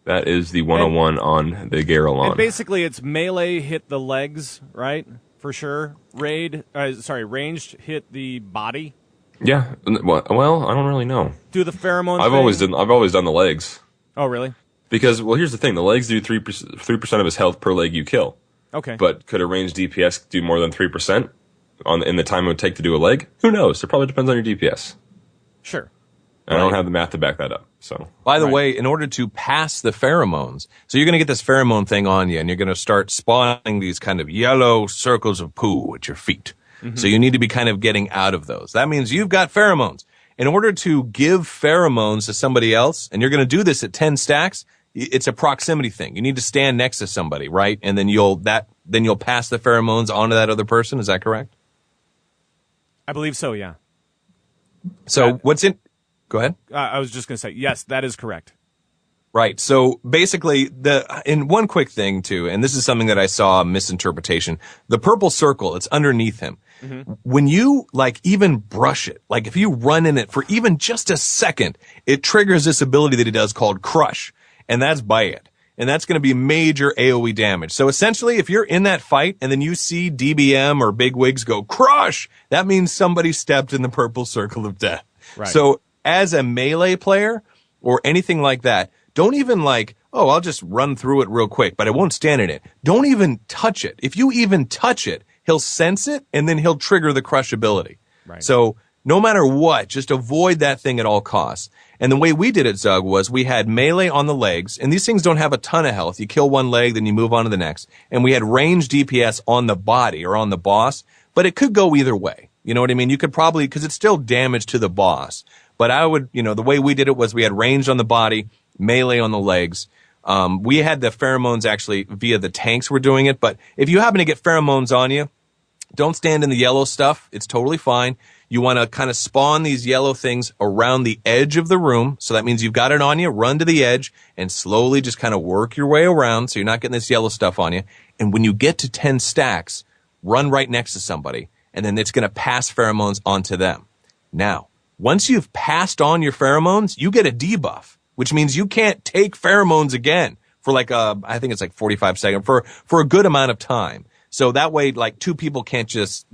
That is the 101 on the Garelon. And basically it's melee hit the legs, right? For sure. Ranged hit the body. Yeah. Well, I don't really know. Do the pheromones. I've always done the legs. Oh, really? Because here's the thing: the legs do 3% of his health per leg you kill. Okay. But could a ranged DPS do more than 3%? in the time it would take to do a leg? Who knows? It probably depends on your DPS. Sure. And I don't have the math to back that up. So, by the way, in order to pass the pheromones, so you're going to get this pheromone thing on you, and you're going to start spawning these kind of yellow circles of poo at your feet. Mm-hmm. So you need to be kind of getting out of those. That means you've got pheromones. In order to give pheromones to somebody else, and you're going to do this at 10 stacks, it's a proximity thing. You need to stand next to somebody, right? And then you'll pass the pheromones on to that other person. Is that correct? I believe so, yeah. So go ahead. I was just going to say, yes, that is correct. Right. So basically, in one quick thing too, and this is something that I saw a misinterpretation. The purple circle, it's underneath him. Mm-hmm. When you even brush it, if you run in it for even just a second, it triggers this ability that he does called Crush, and that's by it. And that's going to be major AoE damage. So essentially, if you're in that fight and then you see DBM or Bigwigs go Crush, that means somebody stepped in the purple circle of death. Right. So as a melee player or anything like that, don't even I'll just run through it real quick, but I won't stand in it. Don't even touch it. If you even touch it, he'll sense it and then he'll trigger the Crush ability. Right. So no matter what, just avoid that thing at all costs. And the way we did it, Zug, was we had melee on the legs, and these things don't have a ton of health. You kill one leg, then you move on to the next. And we had range DPS on the body or on the boss, but it could go either way. You know what I mean? You could probably, because it's still damage to the boss. But I would, the way we did it was we had range on the body, melee on the legs. We had the pheromones actually via the tanks were doing it. But if you happen to get pheromones on you, don't stand in the yellow stuff. It's totally fine. You want to kind of spawn these yellow things around the edge of the room. So that means you've got it on you. Run to the edge and slowly just kind of work your way around so you're not getting this yellow stuff on you. And when you get to 10 stacks, run right next to somebody. And then it's going to pass pheromones onto them. Now, once you've passed on your pheromones, you get a debuff, which means you can't take pheromones again for I think it's 45 seconds for a good amount of time. So that way, two people can't just,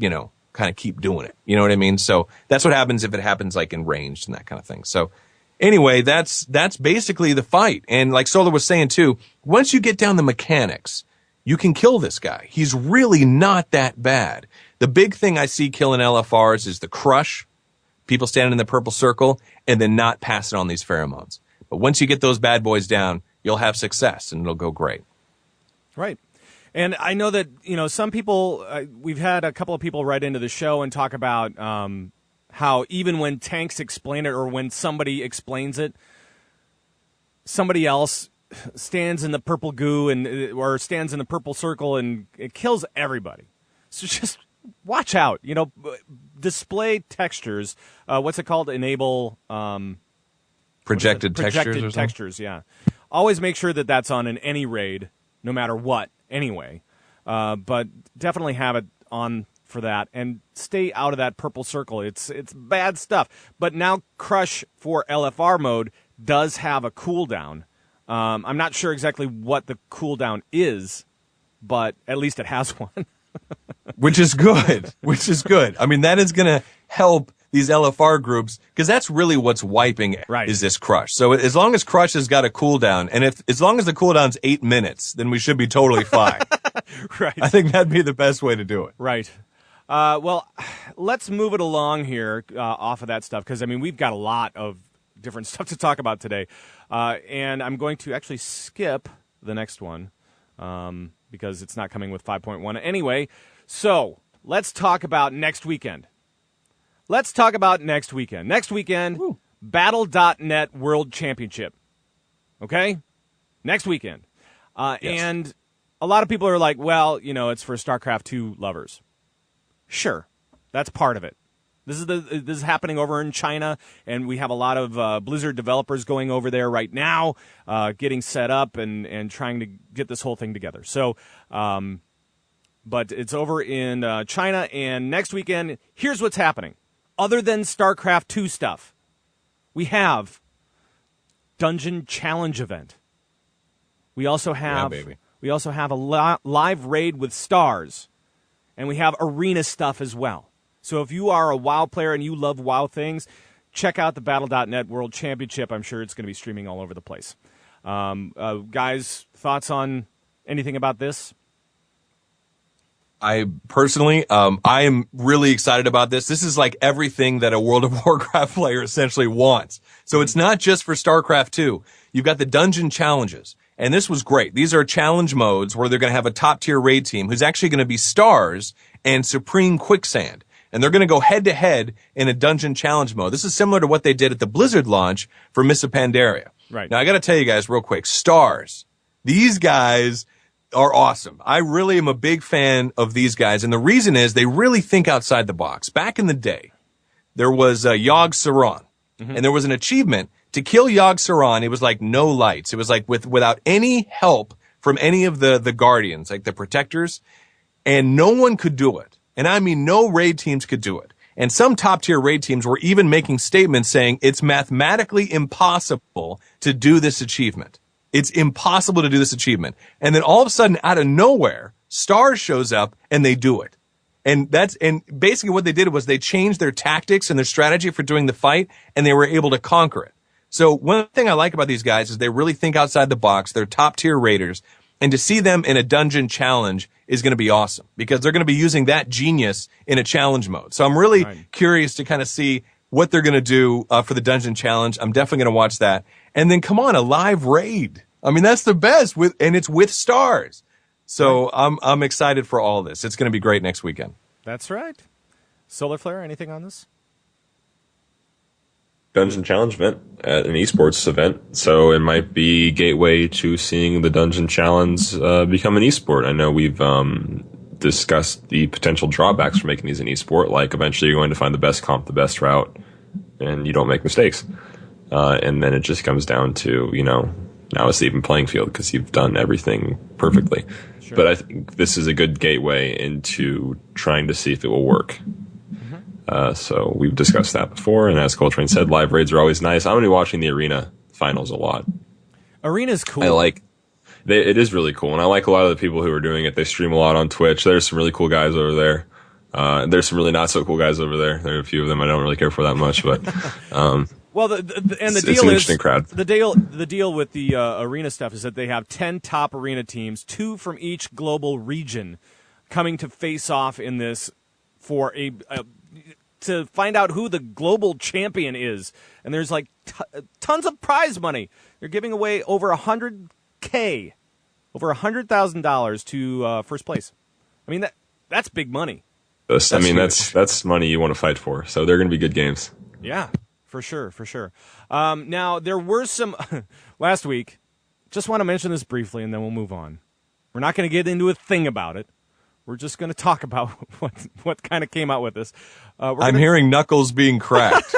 kind of keep doing it. You know what I mean? So that's what happens if it happens in ranged and that kind of thing. So anyway, that's basically the fight. And like Solar was saying too, once you get down the mechanics, you can kill this guy. He's really not that bad. The big thing I see killing LFRs is the Crush, people standing in the purple circle, and then not passing on these pheromones. But once you get those bad boys down, you'll have success and it'll go great. Right. And I know that, some people, we've had a couple of people write into the show and talk about how even when tanks explain it or when somebody explains it, somebody else stands in the purple goo or stands in the purple circle and it kills everybody. So just watch out, display textures. What's it called? Enable projected textures. Yeah. Always make sure that that's on in any raid, no matter what. Anyway, but definitely have it on for that and stay out of that purple circle. It's bad stuff. But now Crush for LFR mode does have a cooldown. I'm not sure exactly what the cooldown is, but at least it has one. Which is good. I mean, that is going to help these LFR groups, because that's really what's wiping it, right, is this Crush. So as long as Crush has got a cooldown, and as long as the cooldown's 8 minutes, then we should be totally fine. Right. I think that'd be the best way to do it. Right. Well, let's move it along here off of that stuff, because, we've got a lot of different stuff to talk about today. And I'm going to actually skip the next one because it's not coming with 5.1. Anyway, so let's talk about next weekend. Next weekend, Woo. Battle.net World Championship. Okay? Next weekend. Yes. And a lot of people are like, well, it's for StarCraft 2 lovers. Sure. That's part of it. This is happening over in China, and we have a lot of Blizzard developers going over there right now, getting set up and trying to get this whole thing together. So, but it's over in China, and next weekend, here's what's happening. Other than StarCraft 2 stuff, we have Dungeon Challenge event. We also have a live raid with stars, and we have arena stuff as well. So if you are a WoW player and you love WoW things, check out the Battle.net World Championship. I'm sure it's going to be streaming all over the place. Guys, thoughts on anything about this? I personally, I am really excited about this. This is like everything that a World of Warcraft player essentially wants. So it's not just for StarCraft 2. You've got the dungeon challenges. And this was great. These are challenge modes where they're going to have a top tier raid team who's actually going to be Stars and Supreme Quicksand. And they're going to go head to head in a dungeon challenge mode. This is similar to what they did at the Blizzard launch for Mists of Pandaria. Right. Now I got to tell you guys real quick, Stars. These guys are awesome. I really am a big fan of these guys, and the reason is they really think outside the box. Back in the day, there was Yogg Saron, and there was an achievement to kill Yogg Saron. It was like no lights. It was like without any help from any of the Guardians, like the Protectors, and no one could do it. And I mean, no raid teams could do it. And some top tier raid teams were even making statements saying it's mathematically impossible to do this achievement. It's impossible to do this achievement. And then all of a sudden, out of nowhere, Stars shows up and they do it. And basically what they did was they changed their tactics and their strategy for doing the fight, and they were able to conquer it. So one thing I like about these guys is they really think outside the box. They're top tier raiders. And to see them in a dungeon challenge is going to be awesome because they're going to be using that genius in a challenge mode. So I'm really curious to kind of see what they're going to do for the dungeon challenge. I'm definitely going to watch that. And then come on, a live raid. I mean, that's the best and it's with Stars. So I'm excited for all this. It's going to be great next weekend. That's right. Solar Flare, anything on this? Dungeon Challenge event at an esports event, so it might be gateway to seeing the Dungeon Challenge become an esport. I know we've discussed the potential drawbacks for making these an esport, like eventually you're going to find the best comp, the best route, and you don't make mistakes. And then it just comes down to, now it's the even playing field because you've done everything perfectly. Sure. But I think this is a good gateway into trying to see if it will work. So we've discussed that before, and as Coltrane said, live raids are always nice. I'm going to be watching the Arena finals a lot. Arena's cool. It is really cool, and I like a lot of the people who are doing it. They stream a lot on Twitch. There's some really cool guys over there. There's some really not so cool guys over there. There are a few of them I don't really care for that much, but well, the deal it's is an interesting crowd. The deal with the Arena stuff is that they have 10 top Arena teams, 2 from each global region, coming to face off in this for to find out who the global champion is. And there's like tons of prize money. They're giving away over $100K, over $100,000 to first place. I mean, that's big money. That's money you want to fight for. So they're going to be good games. Yeah, for sure. Now, there were some last week. Just want to mention this briefly, and then we'll move on. We're not going to get into a thing about it. We're just going to talk about what kind of came out with this. I'm hearing knuckles being cracked.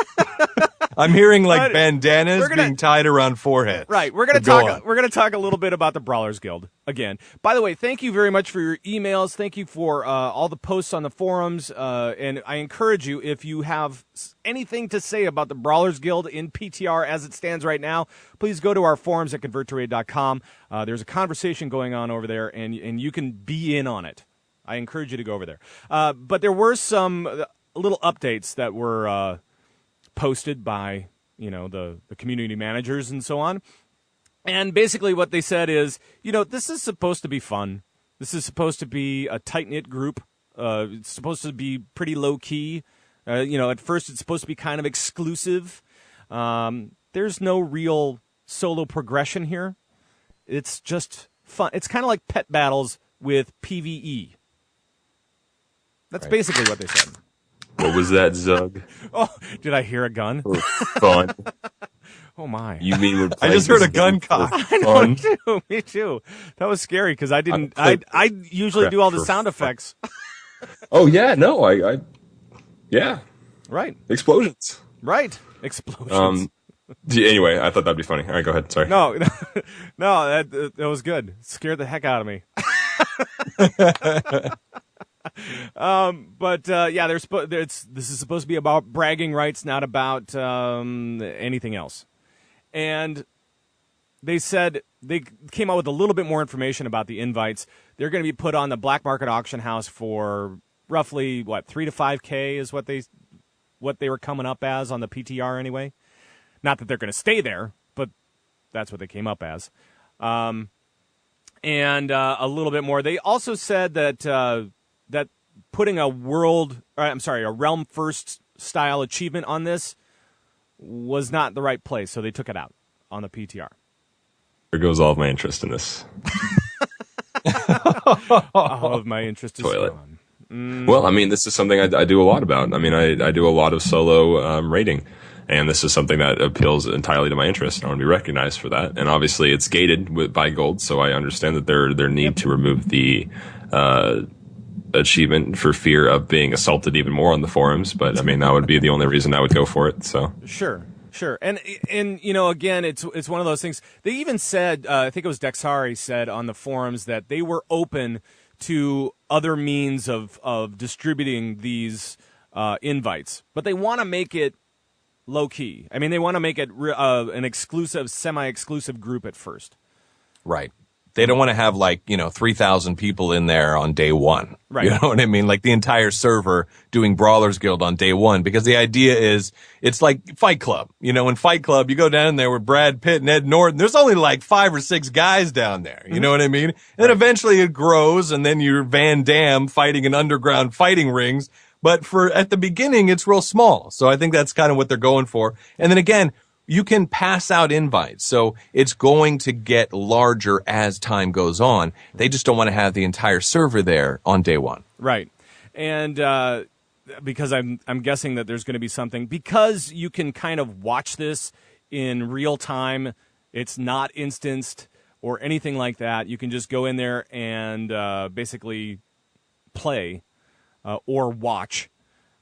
I'm hearing like bandanas being tied around forehead. Right. We're going to talk a little bit about the Brawlers Guild again. By the way, thank you very much for your emails. Thank you for all the posts on the forums. And I encourage you, if you have anything to say about the Brawlers Guild in PTR as it stands right now, please go to our forums at converttoraid.com. There's a conversation going on over there, and you can be in on it. I encourage you to go over there. But there were some little updates that were posted by, the community managers and so on. And basically what they said is, this is supposed to be fun. This is supposed to be a tight-knit group. It's supposed to be pretty low-key. At first it's supposed to be kind of exclusive. There's no real solo progression here. It's just fun. It's kind of like pet battles with PvE. That's basically what they said. What was that, Zug? Oh, did I hear a gun? Fun. Oh, my. You mean I just heard a gun cock. I know, too. Me too. That was scary because I didn't. I usually do all the sound effects. Oh, yeah. No, yeah. Right. Explosions. Right. Explosions. Anyway, I thought that'd be funny. All right, go ahead. Sorry. No, that was good. It scared the heck out of me. This is supposed to be about bragging rights, not about anything else. And they said they came out with a little bit more information about the invites. They're going to be put on the black market auction house for roughly $3 to $5K is what they were coming up as on the PTR anyway. Not that they're going to stay there, but that's what they came up as. And a little bit more. They also said that that putting a realm first style achievement on this was not the right place, so they took it out on the PTR. There goes all of my interest in this. All of my interest is Toilet. gone. Well, I mean, this is something I do a lot about. I mean, I do a lot of solo raiding, and this is something that appeals entirely to my interest. I want to be recognized for that, and obviously it's gated by gold, so I understand that their need to remove the achievement for fear of being assaulted even more on the forums. But I mean, that would be the only reason I would go for it. So Sure. And you know, again, it's one of those things. They even said, I think it was Dexari said on the forums that they were open to other means of distributing these invites, but they want to make it low key. I mean, they want to make it an exclusive, semi-exclusive group at first. Right. They don't want to have 3,000 people in there on day one. Right. You know what I mean? Like the entire server doing Brawlers Guild on day one, because the idea is it's like Fight Club. You know, in Fight Club, you go down there with Brad Pitt and Ed Norton. There's only like 5 or 6 guys down there. You know what I mean? And then eventually it grows, and then you're Van Damme fighting in underground fighting rings. But at the beginning, it's real small. So I think that's kind of what they're going for. And then again, you can pass out invites, so it's going to get larger as time goes on. They just don't want to have the entire server there on day one. Right. And because I'm guessing that there's going to be something, because you can kind of watch this in real time. It's not instanced or anything like that. You can just go in there and basically play or watch.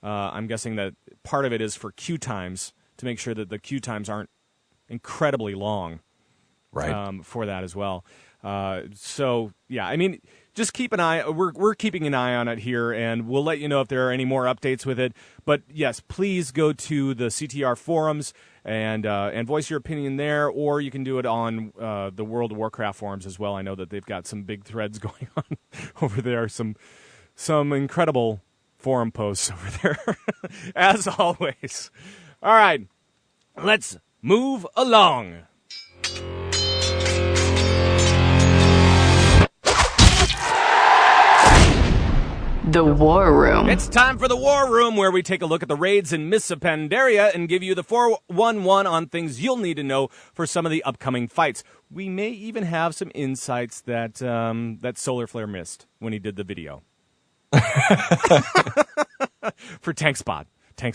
I'm guessing that part of it is for queue times, to make sure that the queue times aren't incredibly long, right? For that as well. So yeah, I mean, just keep an eye. We're keeping an eye on it here, and we'll let you know if there are any more updates with it. But yes, please go to the CTR forums and voice your opinion there, or you can do it on the World of Warcraft forums as well. I know that they've got some big threads going on over there. Some incredible forum posts over there, as always. All right, let's move along. The War Room. It's time for the War Room, where we take a look at the raids in Mists of Pandaria and give you the 411 on things you'll need to know for some of the upcoming fights. We may even have some insights that Solar Flare missed when he did the video. For TankSpot.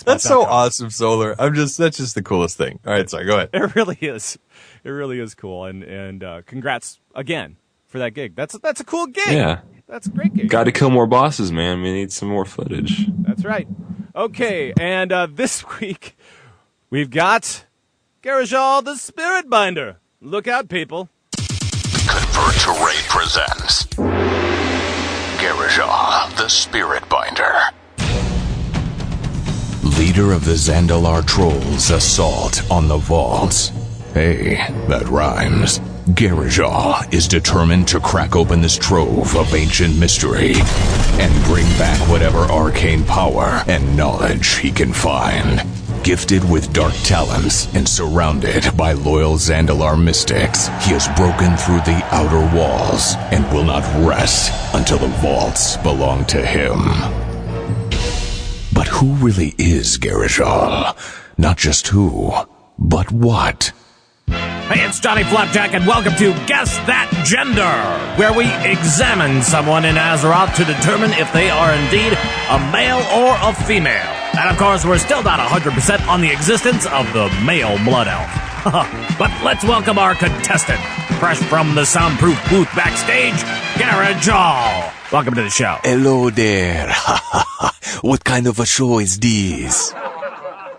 That's so awesome, Solar. That's just the coolest thing. All right, sorry, go ahead. It really is. It really is cool. And congrats again for that gig. That's a cool gig. Yeah. That's a great gig. Got to kill more bosses, man. We need some more footage. That's right. Okay, and this week we've got Garajal the Spirit Binder. Look out, people. Convert to Raid presents Garajal the Spirit Binder. Leader of the Zandalar Trolls' assault on the vaults. Hey, that rhymes. Garajal is determined to crack open this trove of ancient mystery and bring back whatever arcane power and knowledge he can find. Gifted with dark talents and surrounded by loyal Zandalar mystics, he has broken through the outer walls and will not rest until the vaults belong to him. But who really is Garajal? Not just who, but what? Hey, it's Johnny Flapjack, and welcome to Guess That Gender, where we examine someone in Azeroth to determine if they are indeed a male or a female. And of course, we're still not 100% on the existence of the male blood elf. But let's welcome our contestant, fresh from the soundproof booth backstage, Garajal. Welcome to the show. Hello there. What kind of a show is this?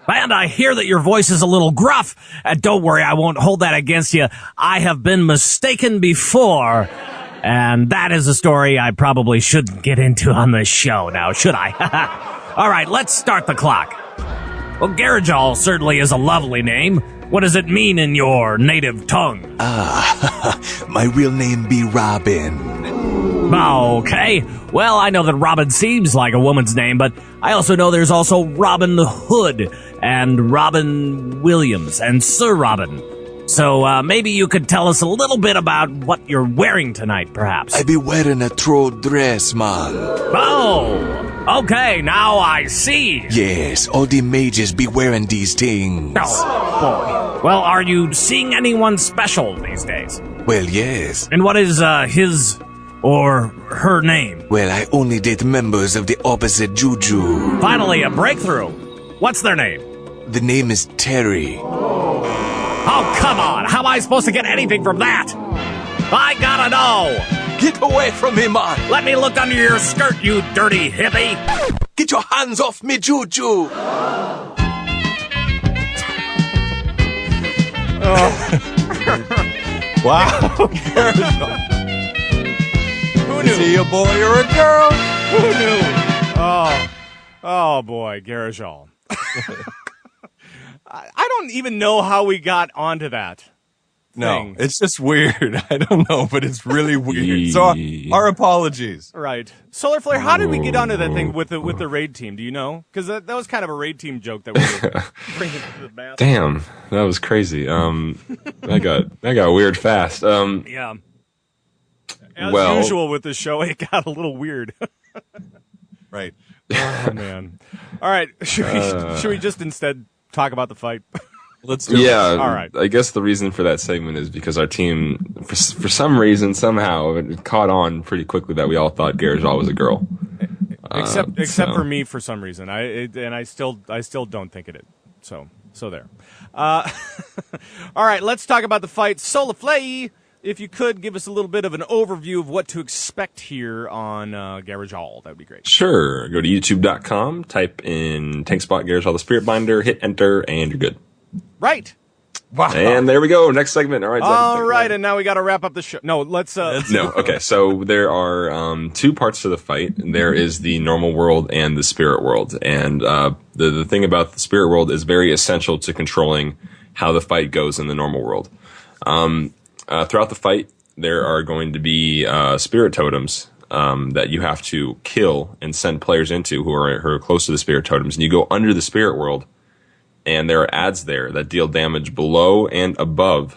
And I hear that your voice is a little gruff. Don't worry, I won't hold that against you. I have been mistaken before, and that is a story I probably shouldn't get into on this show now, should I? All right, let's start the clock. Well, Garajal certainly is a lovely name. What does it mean in your native tongue? My real name be Robin. Okay. Well, I know that Robin seems like a woman's name, but I also know there's also Robin Hood and Robin Williams and Sir Robin. So maybe you could tell us a little bit about what you're wearing tonight, perhaps. I be wearing a troll dress, man. Oh, okay, now I see. Yes, all the mages be wearing these things. Oh, boy. Well, are you seeing anyone special these days? Well, yes. And what is his or her name? Well, I only date members of the opposite juju. Finally, a breakthrough. What's their name? The name is Terry. Oh, come on. How am I supposed to get anything from that? I gotta know. Get away from me, man. Let me look under your skirt, you dirty hippie. Get your hands off me, juju. Wow. Who knew? Is he a boy or a girl? Who knew? Oh boy, Garajal. I don't even know how we got onto that. No, it's just weird. I don't know, but it's really weird. So our apologies. Right. Solar Flare, how did we get onto that thing with the raid team? Do you know? Because that was kind of a raid team joke that we were bringing to the bath. Damn, that was crazy. That got weird fast. Yeah. As usual with the show, it got a little weird. Right. Oh, man. All right. Should we just instead talk about the fight? Let's do it. Yeah, All right. I guess the reason for that segment is because our team, for some reason, somehow, it caught on pretty quickly that we all thought Garajal was a girl. Except for me, for some reason. I still don't think it is. So there. All right, let's talk about the fight. Solar Flare, if you could give us a little bit of an overview of what to expect here on Garajal, that would be great. Sure. Go to youtube.com, type in Tank Spot Garajal the Spirit Binder, hit enter, and you're good. Right. Wow. And there we go. Next segment. All right. All right, and now we got to wrap up the show. No, let's. No. Okay. So there are two parts to the fight. There is the normal world and the spirit world. And the thing about the spirit world is very essential to controlling how the fight goes in the normal world. Throughout the fight, there are going to be spirit totems that you have to kill and send players into who are close to the spirit totems. And you go under the spirit world. And there are adds there that deal damage below and above,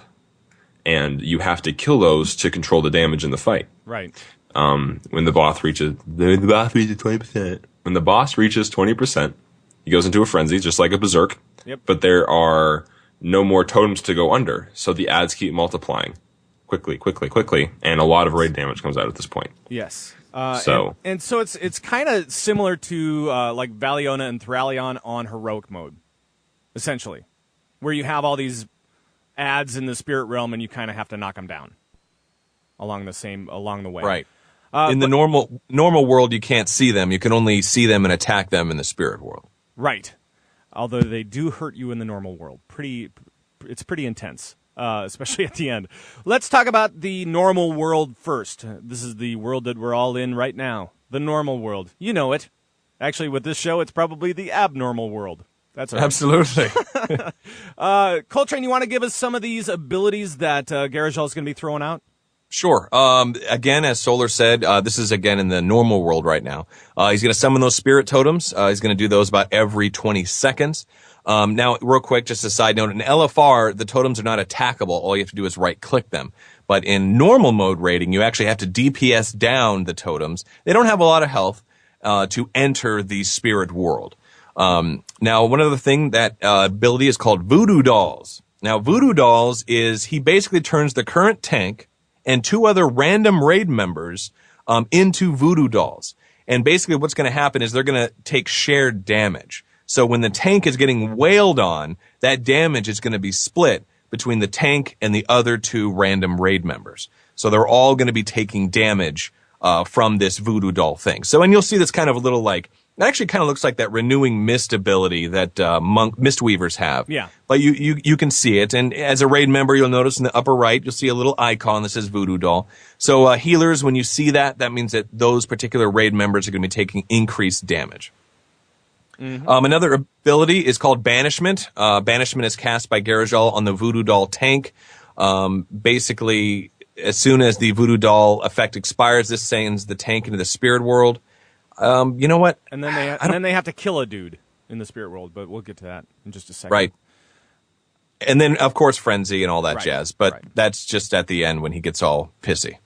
and you have to kill those to control the damage in the fight. Right. When the boss reaches 20%. When the boss reaches 20%, he goes into a frenzy, just like a berserk. Yep. But there are no more totems to go under, so the adds keep multiplying quickly, and a lot of raid damage comes out at this point. Yes. So it's kind of similar to like Valiona and Thralion on heroic mode. Essentially, where you have all these adds in the spirit realm and you kind of have to knock them down along the way. Right. In the normal world, you can't see them. You can only see them and attack them in the spirit world. Right. Although they do hurt you in the normal world. It's pretty intense, especially at the end. Let's talk about the normal world first. This is the world that we're all in right now. The normal world. You know it. Actually, with this show, it's probably the abnormal world. That's right. Absolutely. Coltrane, you want to give us some of these abilities that Garajal is going to be throwing out? Sure. Again, as Solar said, this is again in the normal world right now. He's going to summon those spirit totems. He's going to do those about every 20 seconds. Now, real quick, just a side note, in LFR, the totems are not attackable. All you have to do is right-click them. But in normal mode raiding, you actually have to DPS down the totems. They don't have a lot of health to enter the spirit world. Now, one other thing, that ability is called Voodoo Dolls. Now, Voodoo Dolls is, he basically turns the current tank and two other random raid members into Voodoo Dolls. And basically what's going to happen is they're going to take shared damage. So when the tank is getting wailed on, that damage is going to be split between the tank and the other two random raid members. So they're all going to be taking damage from this Voodoo Doll thing. So, and you'll see this kind of a little like, it actually kind of looks like that renewing mist ability that Mistweavers have. Yeah. But you can see it. And as a raid member, you'll notice in the upper right, you'll see a little icon that says Voodoo Doll. So healers, when you see that, that means that those particular raid members are going to be taking increased damage. Mm-hmm. Another ability is called Banishment. Banishment is cast by Garajal on the Voodoo Doll tank. Basically, as soon as the Voodoo Doll effect expires, this sends the tank into the spirit world. You know what? And then they have to kill a dude in the spirit world, but we'll get to that in just a second. Right. And then, of course, Frenzy and all that Right, jazz. But right. that's just at the end when he gets all pissy.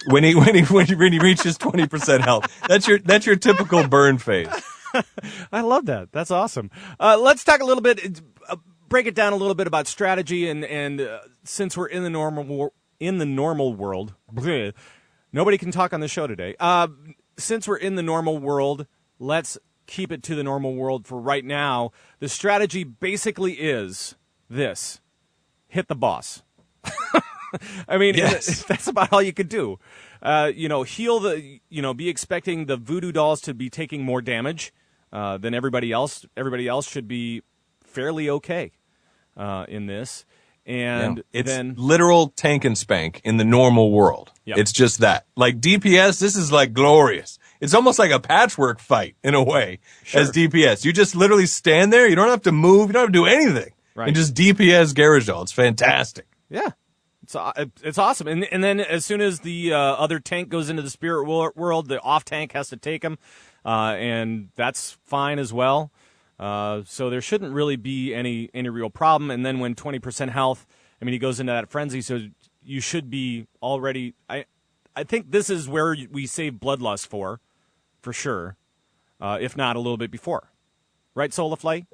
when he reaches 20% health. That's your typical burn phase. I love that. That's awesome. Let's talk a little bit, break it down a little bit about strategy, and since we're in the normal world, bleh, nobody can talk on the show today. Since we're in the normal world, let's keep it to the normal world for right now. The strategy basically is this: hit the boss. I mean, yes. That's about all you could do. Heal be expecting the voodoo dolls to be taking more damage than everybody else. Everybody else should be fairly okay in this. And it's then literal tank and spank in the normal world. Yep. It's just that. Like DPS, this is like glorious. It's almost like a patchwork fight in a way as DPS. You just literally stand there. You don't have to move. You don't have to do anything. Right. And just DPS Garajal. It's fantastic. Yeah. It's awesome. And then as soon as the other tank goes into the spirit world, the off tank has to take him. And that's fine as well. So there shouldn't really be any real problem. And then when 20% health, I mean, he goes into that frenzy, so you should be already. I think this is where we save Bloodlust for sure, if not a little bit before, right, Solaflay?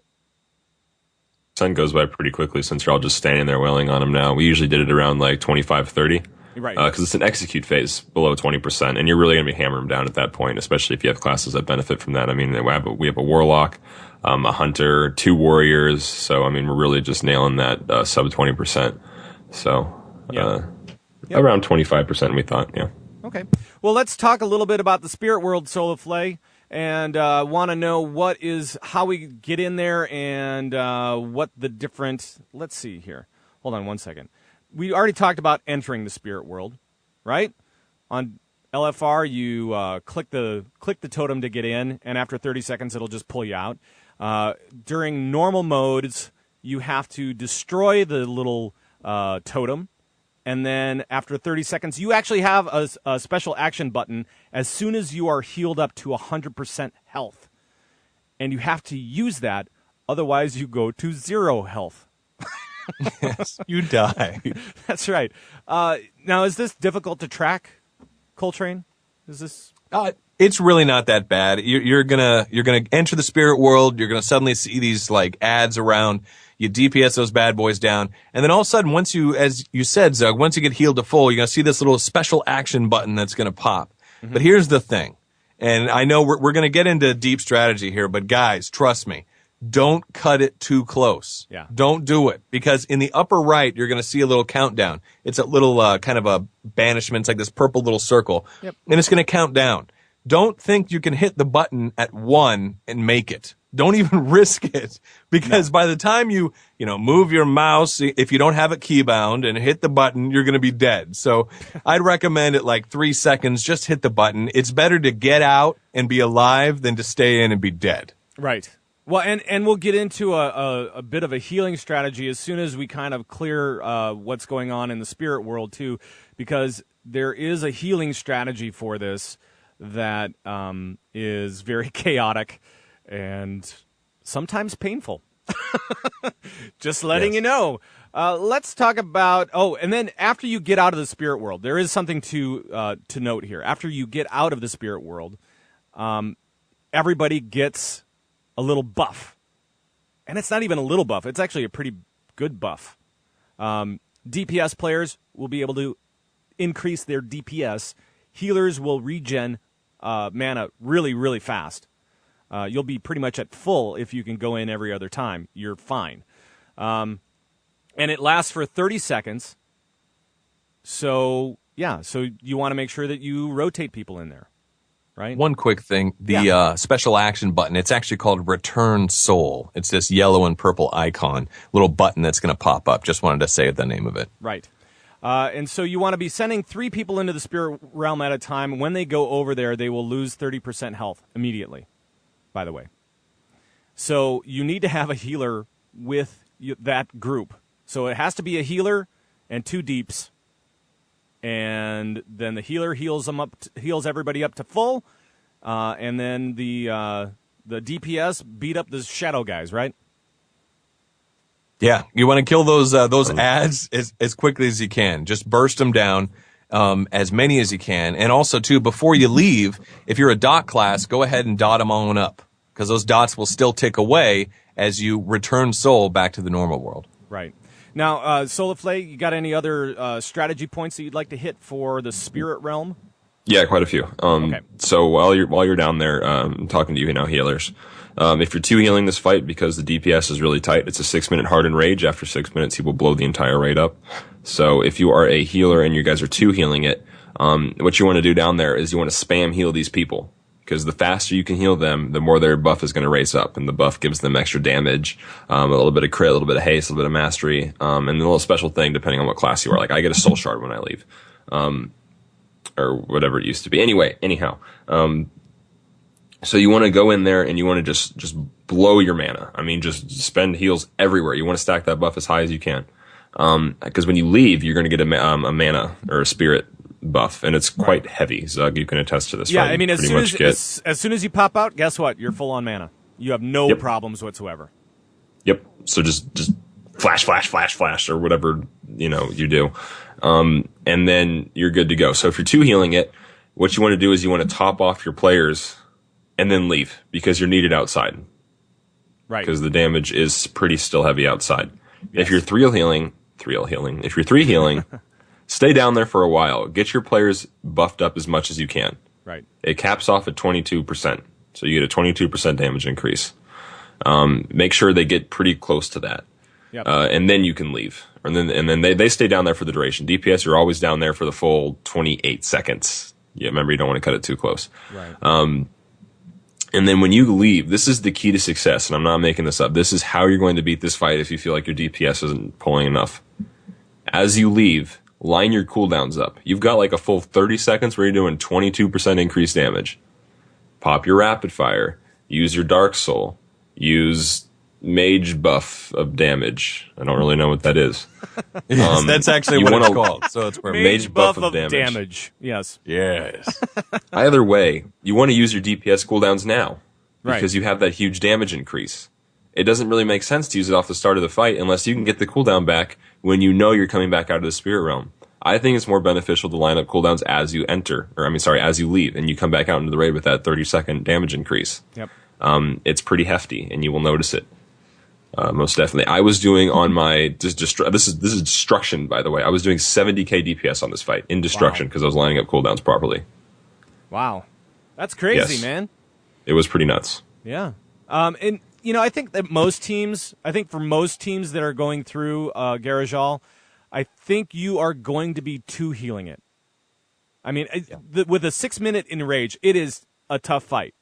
Sun goes by pretty quickly since you're all just standing there wailing on him now. We usually did it around like 25, 30. Right. Because it's an execute phase below 20%, and you're really going to be hammering him down at that point, especially if you have classes that benefit from that. I mean, we have a warlock, a hunter, 2 warriors. So, I mean, we're really just nailing that sub 20%. So, around 25%, we thought, yeah. Okay. Well, let's talk a little bit about the spirit world, Solaflay, and want to know how we get in there and what the different. Let's see here. Hold on one second. We already talked about entering the spirit world, right? On LFR, you click the totem to get in, and after 30 seconds, it'll just pull you out. During normal modes, you have to destroy the little totem, and then after 30 seconds, you actually have a special action button as soon as you are healed up to 100% health. And you have to use that, otherwise you go to 0 health. Yes, you die. That's right. Now, is this difficult to track, Coltrane? Is this? It's really not that bad. You're gonna enter the spirit world. You're gonna suddenly see these like ads around. You DPS those bad boys down, and then all of a sudden, once you, as you said, Zug, once you get healed to full, you're gonna see this little special action button that's gonna pop. Mm-hmm. But here's the thing, and I know we're gonna get into deep strategy here, but guys, trust me. Don't cut it too close. Yeah. Don't do it. Because in the upper right, you're going to see a little countdown. It's a little kind of a banishment. It's like this purple little circle. Yep. And it's going to count down. Don't think you can hit the button at 1 and make it. Don't even risk it. Because by the time you move your mouse, if you don't have it keybound and hit the button, you're going to be dead. So I'd recommend at like 3 seconds, just hit the button. It's better to get out and be alive than to stay in and be dead. Right. Well, and we'll get into a bit of a healing strategy as soon as we kind of clear what's going on in the spirit world, too, because there is a healing strategy for this that is very chaotic and sometimes painful. Just letting you know. Let's talk about, and then after you get out of the spirit world, there is something to note here. After you get out of the spirit world, everybody gets a little buff. And it's not even a little buff. It's actually a pretty good buff. DPS players will be able to increase their DPS. Healers will regen mana really, really fast. You'll be pretty much at full if you can go in every other time. You're fine. And it lasts for 30 seconds. So you want to make sure that you rotate people in there. Right. One quick thing, the special action button, it's actually called Return Soul. It's this yellow and purple icon, little button that's going to pop up. Just wanted to say the name of it. Right. And so you want to be sending 3 people into the spirit realm at a time. When they go over there, they will lose 30% health immediately, by the way. So you need to have a healer with that group. So it has to be a healer and 2 deeps. And then the healer heals everybody up to full, and then the DPS beat up the shadow guys, right? Yeah, you want to kill those ads as quickly as you can. Just burst them down, as many as you can. And also, too, before you leave, if you're a dot class, go ahead and dot them on up, because those dots will still tick away as you return soul back to the normal world. Right. Now, Soliflay, you got any other strategy points that you'd like to hit for the spirit realm? Yeah, quite a few. Okay. So while you're down there, talking to you now, healers. If you're 2 healing this fight, because the DPS is really tight, it's a 6-minute hardened rage. After 6 minutes, he will blow the entire raid up. So if you are a healer and you guys are 2 healing it, what you want to do down there is you want to spam heal these people. Because the faster you can heal them, the more their buff is going to raise up. And the buff gives them extra damage, a little bit of crit, a little bit of haste, a little bit of mastery, and a little special thing depending on what class you are. Like, I get a soul shard when I leave. Or whatever it used to be. Anyhow. So you want to go in there and you want to just blow your mana. I mean, just spend heals everywhere. You want to stack that buff as high as you can. Because when you leave, you're going to get a mana or a spirit buff, and it's quite heavy. Zug, you can attest to this. Yeah, right? I mean, as soon as you pop out, guess what? You're full on mana. You have no problems whatsoever. Yep. So just flash, or whatever, you do. And then you're good to go. So if you're 2 healing it, what you want to do is you want to top off your players and then leave, because you're needed outside. Right. Because the damage is pretty still heavy outside. Yes. If you're 3 healing, if you're 3 healing, stay down there for a while. Get your players buffed up as much as you can. Right. It caps off at 22%. So you get a 22% damage increase. Make sure they get pretty close to that. Yep. And then you can leave. And then they stay down there for the duration. DPS, you're always down there for the full 28 seconds. Yeah, remember, you don't want to cut it too close. Right. And then when you leave, this is the key to success, and I'm not making this up. This is how you're going to beat this fight if you feel like your DPS isn't pulling enough. As you leave, line your cooldowns up. You've got like a full 30 seconds where you're doing 22% increased damage. Pop your rapid fire. Use your Dark Soul. Use mage buff of damage. I don't really know what that is. Yes, that's actually what it's called. So it's mage buff of damage. Yes. Yes. Either way, you want to use your DPS cooldowns now, because right. you have that huge damage increase. It doesn't really make sense to use it off the start of the fight unless you can get the cooldown back when you know you're coming back out of the spirit realm. I think it's more beneficial to line up cooldowns as you as you leave, and you come back out into the raid with that 30-second damage increase. Yep. It's pretty hefty, and you will notice it. Most definitely. I was doing on my this is destruction, by the way. I was doing 70k DPS on this fight in destruction because I was lining up cooldowns properly. Wow, that's crazy, yes. Man. It was pretty nuts. Yeah. And I think that for most teams that are going through Garajal, I think you are going to be 2 healing it. I mean, with a 6-minute enrage, it is a tough fight,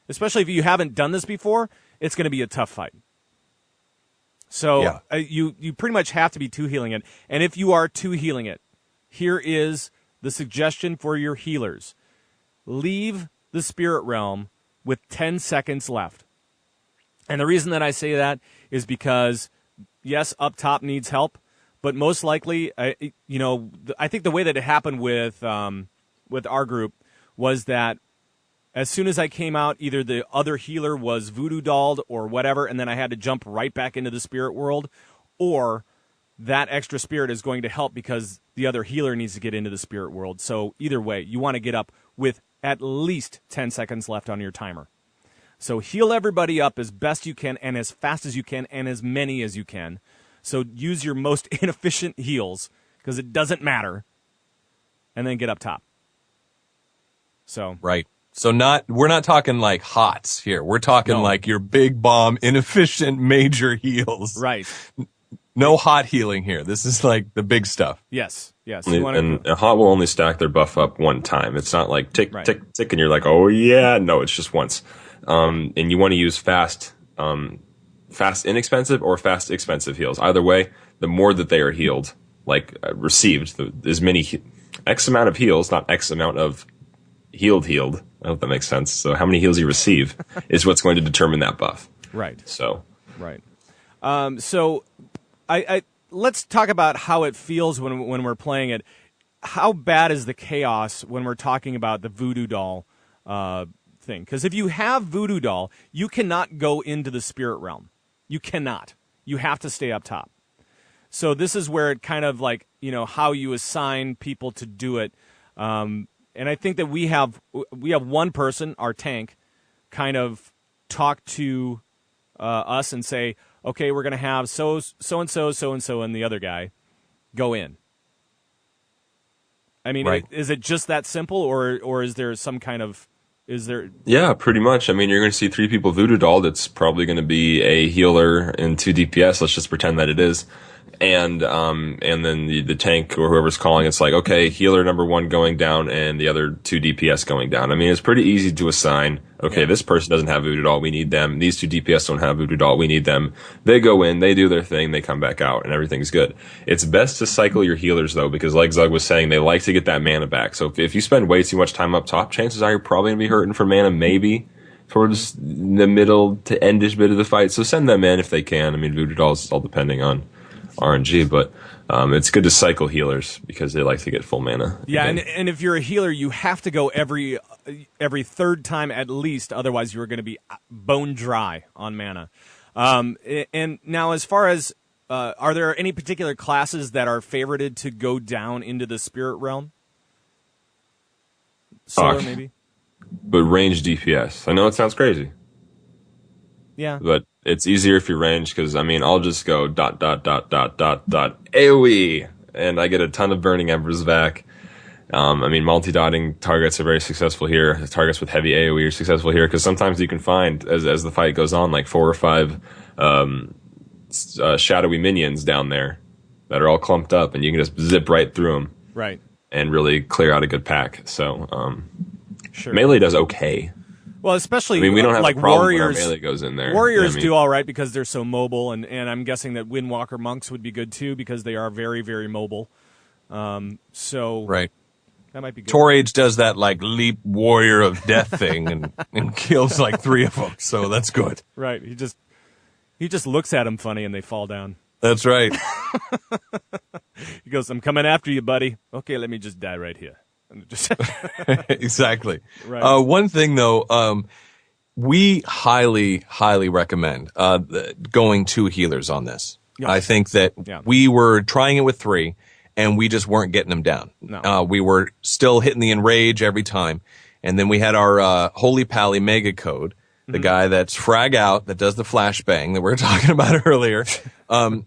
especially if you haven't done this before. It's going to be a tough fight. So you pretty much have to be 2 healing it. And if you are 2 healing it, here is the suggestion for your healers. Leave the spirit realm with 10 seconds left. And the reason that I say that is because, yes, up top needs help, but most likely, I think the way that it happened with our group was that as soon as I came out, either the other healer was voodoo dolled or whatever, and then I had to jump right back into the spirit world, or that extra spirit is going to help because the other healer needs to get into the spirit world. So either way, you want to get up with at least 10 seconds left on your timer. So heal everybody up as best you can and as fast as you can and as many as you can. So use your most inefficient heals because it doesn't matter, and then get up top. So right. So we're not talking like HOTS here. We're talking like your big bomb, inefficient major heals. Right. No hot healing here. This is like the big stuff. Yes. And a hot will only stack their buff up one time. It's not like tick, tick, tick, and you're like, oh yeah. No, it's just once. And you want to use fast inexpensive or fast expensive heals. Either way, the more that they are healed, received, as many X amount of heals, not X amount of healed. I hope that makes sense. So how many heals you receive is what's going to determine that buff. Right. So. Right. So I let's talk about how it feels when we're playing it. How bad is the chaos when we're talking about the voodoo doll thing? Because if you have voodoo doll, you cannot go into the spirit realm. You cannot. you have to stay up top. So this is where it kind of like, how you assign people to do it. And I think that we have one person, our tank, kind of talk to us and say, okay, we're going to have so-and-so, and the other guy go in. I mean, right. Is it just that simple, or is there some kind of... Yeah, pretty much. I mean, you're going to see 3 people voodoo dolled. It's probably going to be a healer and 2 DPS. Let's just pretend that it is. And then the tank or whoever's calling, it's like, okay, healer number 1 going down and the other 2 DPS going down. I mean, it's pretty easy to assign. Okay, This person doesn't have voodoo doll. We need them. These 2 DPS don't have voodoo doll. We need them. They go in, they do their thing, they come back out, and everything's good. It's best to cycle your healers, though, because like Zug was saying, they like to get that mana back. So if you spend way too much time up top, chances are you're probably going to be hurting for mana, maybe towards the middle to endish bit of the fight. So send them in if they can. I mean, voodoo dolls is all depending on RNG, but it's good to cycle healers because they like to get full mana. Yeah, and if you're a healer, you have to go every third time at least, otherwise you're going to be bone dry on mana. And now, as far as are there any particular classes that are favorited to go down into the spirit realm? Solar, maybe? But range DPS. I know it sounds crazy. Yeah. But it's easier if you range, because, I mean, I'll just go ... AoE, and I get a ton of Burning Embers back. I mean, multi-dotting targets are very successful here. Targets with heavy AoE are successful here, because sometimes you can find, as the fight goes on, like 4 or 5 shadowy minions down there that are all clumped up, and you can just zip right through them. Right. And really clear out a good pack. So, sure. Melee does okay. Well, especially we don't have like a problem warriors. When our melee goes in there. Warriors do all right because they're so mobile, and I'm guessing that Windwalker monks would be good too because they are very, very mobile. So right, that might be good. Torage does that like leap warrior of death thing and kills like 3 of them. So that's good. Right. He just looks at them funny and they fall down. That's right. He goes, "I'm coming after you, buddy." Okay, let me just die right here. Exactly. Right. One thing though, we highly recommend going 2 healers on this. Yes. I think that we were trying it with 3 and we just weren't getting them down. No. We were still hitting the enrage every time. And then we had our Holy Pally mega code, the guy that's frag out, that does the flashbang that we were talking about earlier.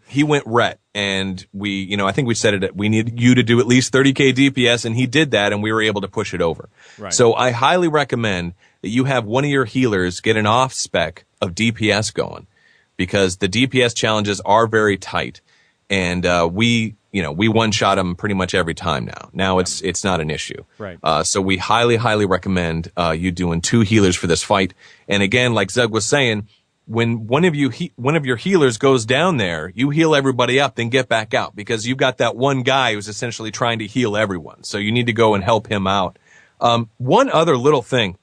He went ret, and we, I think we said it, we need you to do at least 30k DPS, and he did that, and we were able to push it over. Right. So I highly recommend that you have one of your healers get an off spec of DPS going, because the DPS challenges are very tight, and we one-shot them pretty much every time now. Now it's not an issue. Right. So we highly recommend you doing 2 healers for this fight. And again, like Zug was saying, when one of your healers goes down there, you heal everybody up, then get back out, because you've got that one guy who's essentially trying to heal everyone. So you need to go and help him out. One other little thing,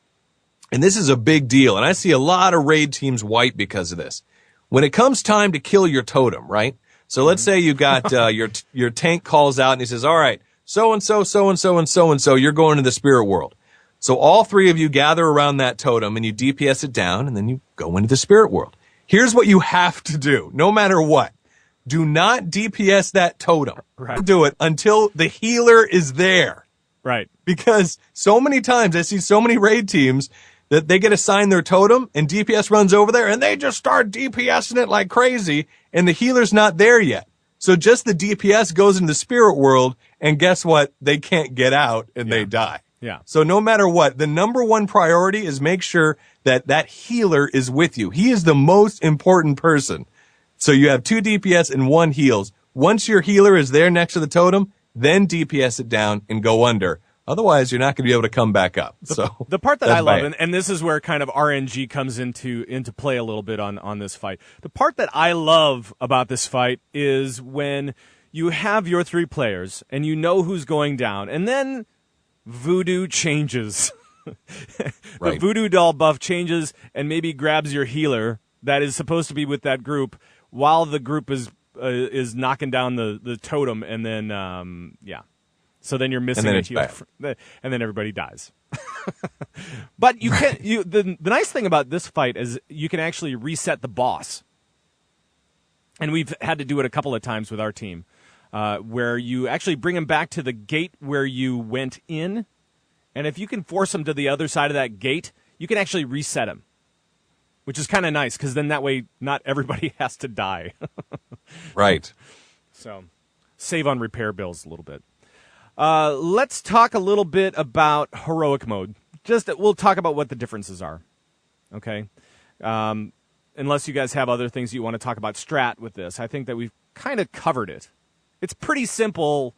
and this is a big deal, and I see a lot of raid teams wipe because of this. When it comes time to kill your totem, right? So let's say you got your tank calls out and he says, "All right, so and so, you're going to the spirit world." So all 3 of you gather around that totem and you DPS it down, and then you go into the spirit world. Here's what you have to do, no matter what. Do not DPS that totem. Right. Do it until the healer is there. Right. Because so many times I see so many raid teams that they get assigned their totem and DPS runs over there and they just start DPSing it like crazy, and the healer's not there yet. So just the DPS goes into the spirit world, and guess what? They can't get out and they die. Yeah. So no matter what, the number one priority is make sure that that healer is with you. He is the most important person. So you have 2 DPS and 1 heals. Once your healer is there next to the totem, then DPS it down and go under. Otherwise, you're not going to be able to come back up. So the part that I love, and this is where kind of RNG comes into play a little bit on this fight. The part that I love about this fight is when you have your 3 players and you know who's going down, and then voodoo changes. Right. The voodoo doll buff changes and maybe grabs your healer that is supposed to be with that group while the group is knocking down the totem, and then so then you're missing a healer, and then everybody dies. But you can the nice thing about this fight is you can actually reset the boss. and we've had to do it a couple of times with our team, where you actually bring them back to the gate where you went in, and if you can force them to the other side of that gate, you can actually reset them, which is kind of nice, because then that way not everybody has to die. Right. So save on repair bills a little bit. Let's talk a little bit about heroic mode. We'll talk about what the differences are. Okay. Unless you guys have other things you want to talk about strat with this. I think that we've kind of covered it. It's pretty simple,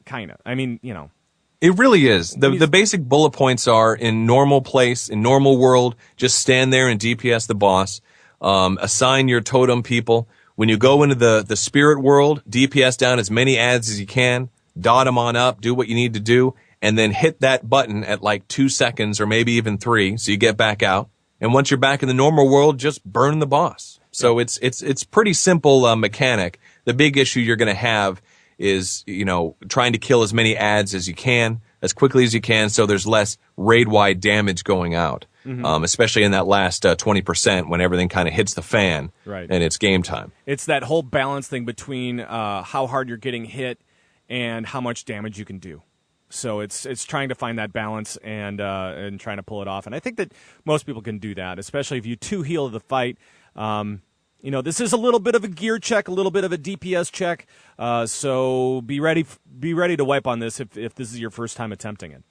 kind of. I mean, you know. It really is. The basic bullet points are in normal place, in normal world, just stand there and DPS the boss. Assign your totem people. When you go into the spirit world, DPS down as many adds as you can. Dot them on up, do what you need to do, and then hit that button at like 2 seconds or maybe even 3, so you get back out. And once you're back in the normal world, just burn the boss. So it's pretty simple mechanic. The big issue you're going to have is, you know, trying to kill as many adds as you can, as quickly as you can, so there's less raid-wide damage going out. Especially in that last 20% when everything kind of hits the fan, right, and it's game time. It's that whole balance thing between how hard you're getting hit and how much damage you can do. So it's trying to find that balance and trying to pull it off. And I think that most people can do that, especially if you two-heal the fight. You know, this is a little bit of a gear check, a little bit of a DPS check. So be ready to wipe on this if this is your first time attempting it,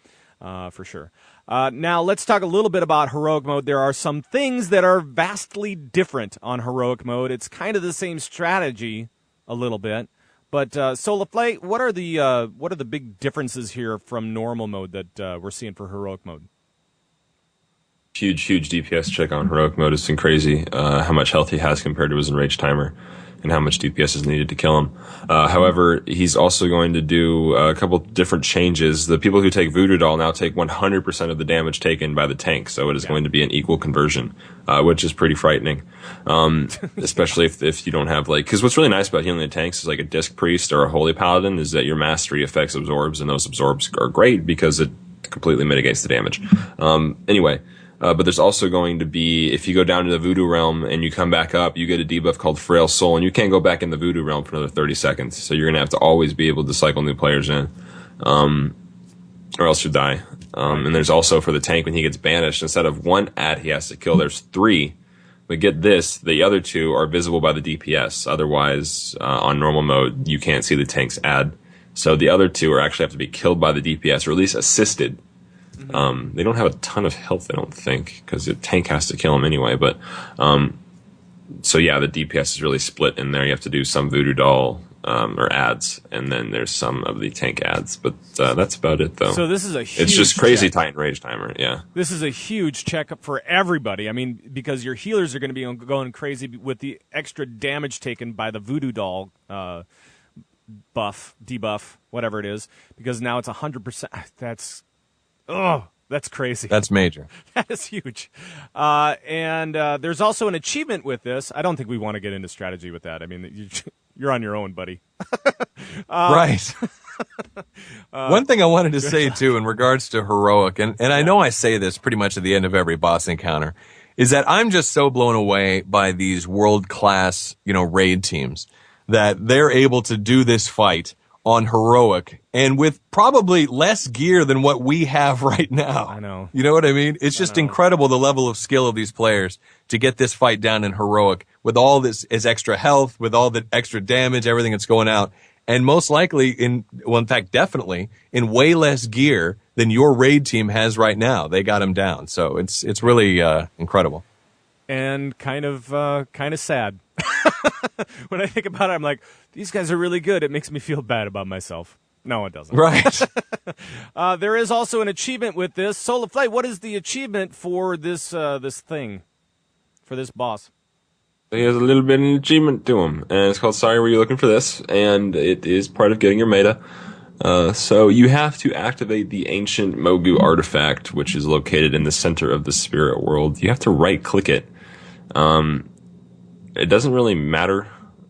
for sure. Now let's talk a little bit about heroic mode. There are some things that are vastly different on heroic mode. It's kind of the same strategy a little bit. But Solaflay, what are the big differences here from normal mode that we're seeing for heroic mode? Huge DPS check on heroic mode. It's been crazy how much health he has compared to his enraged timer, and how much DPS is needed to kill him. However, he's also going to do a couple different changes. The people who take Voodoo Doll now take 100% of the damage taken by the tank, so it is going to be an equal conversion, which is pretty frightening. Especially if you don't have, like, because what's really nice about healing the tanks is like a Disc Priest or a Holy Paladin is that your mastery effects absorbs, and those absorbs are great because it completely mitigates the damage. Anyway. But there's also going to be, if you go down to the Voodoo Realm and you come back up, you get a debuff called Frail Soul, and you can't go back in the Voodoo Realm for another 30 seconds. So you're going to have to always be able to cycle new players in, or else you die. And there's also, for the tank, when he gets banished, instead of 1 ad he has to kill, there's 3. But get this, the other 2 are visible by the DPS. Otherwise, on normal mode, you can't see the tank's ad. So the other 2 are actually have to be killed by the DPS, or at least assisted. They don't have a ton of health, I don't think, because the tank has to kill them anyway. But so yeah, the DPS is really split in there. You have to do some Voodoo Doll or ads, and then there's some of the tank ads. But that's about it, though. So this is a huge it's just crazy check. Titan Rage Timer. Yeah, this is a huge checkup for everybody. I mean, because your healers are going to be going crazy with the extra damage taken by the Voodoo Doll debuff, whatever it is, because now it's 100%. That's crazy. That's major. That is huge. And there's also an achievement with this. I don't think we want to get into strategy with that. I mean, you're on your own, buddy. Right. One thing I wanted to say, too, in regards to heroic, and I know I say this pretty much at the end of every boss encounter, is that I'm just so blown away by these world-class, raid teams, that they're able to do this fight on heroic and with probably less gear than what we have right now. I know. You know what I mean? It's just incredible the level of skill of these players to get this fight down in heroic with all this extra health, with all the extra damage, everything that's going out. And most likely in fact, definitely in way less gear than your raid team has right now. They got them down. So it's really incredible. And kind of sad. When I think about it, I'm like, these guys are really good. It makes me feel bad about myself. No, it doesn't. Right. There is also an achievement with this. Solaflay, what is the achievement for this thing, for this boss? He has a little bit of an achievement to him, and it's called Sorry Were You Looking for This, and it is part of getting your meta. So you have to activate the Ancient Mogu artifact, which is located in the center of the spirit world. You have to right-click it. It doesn't really matter.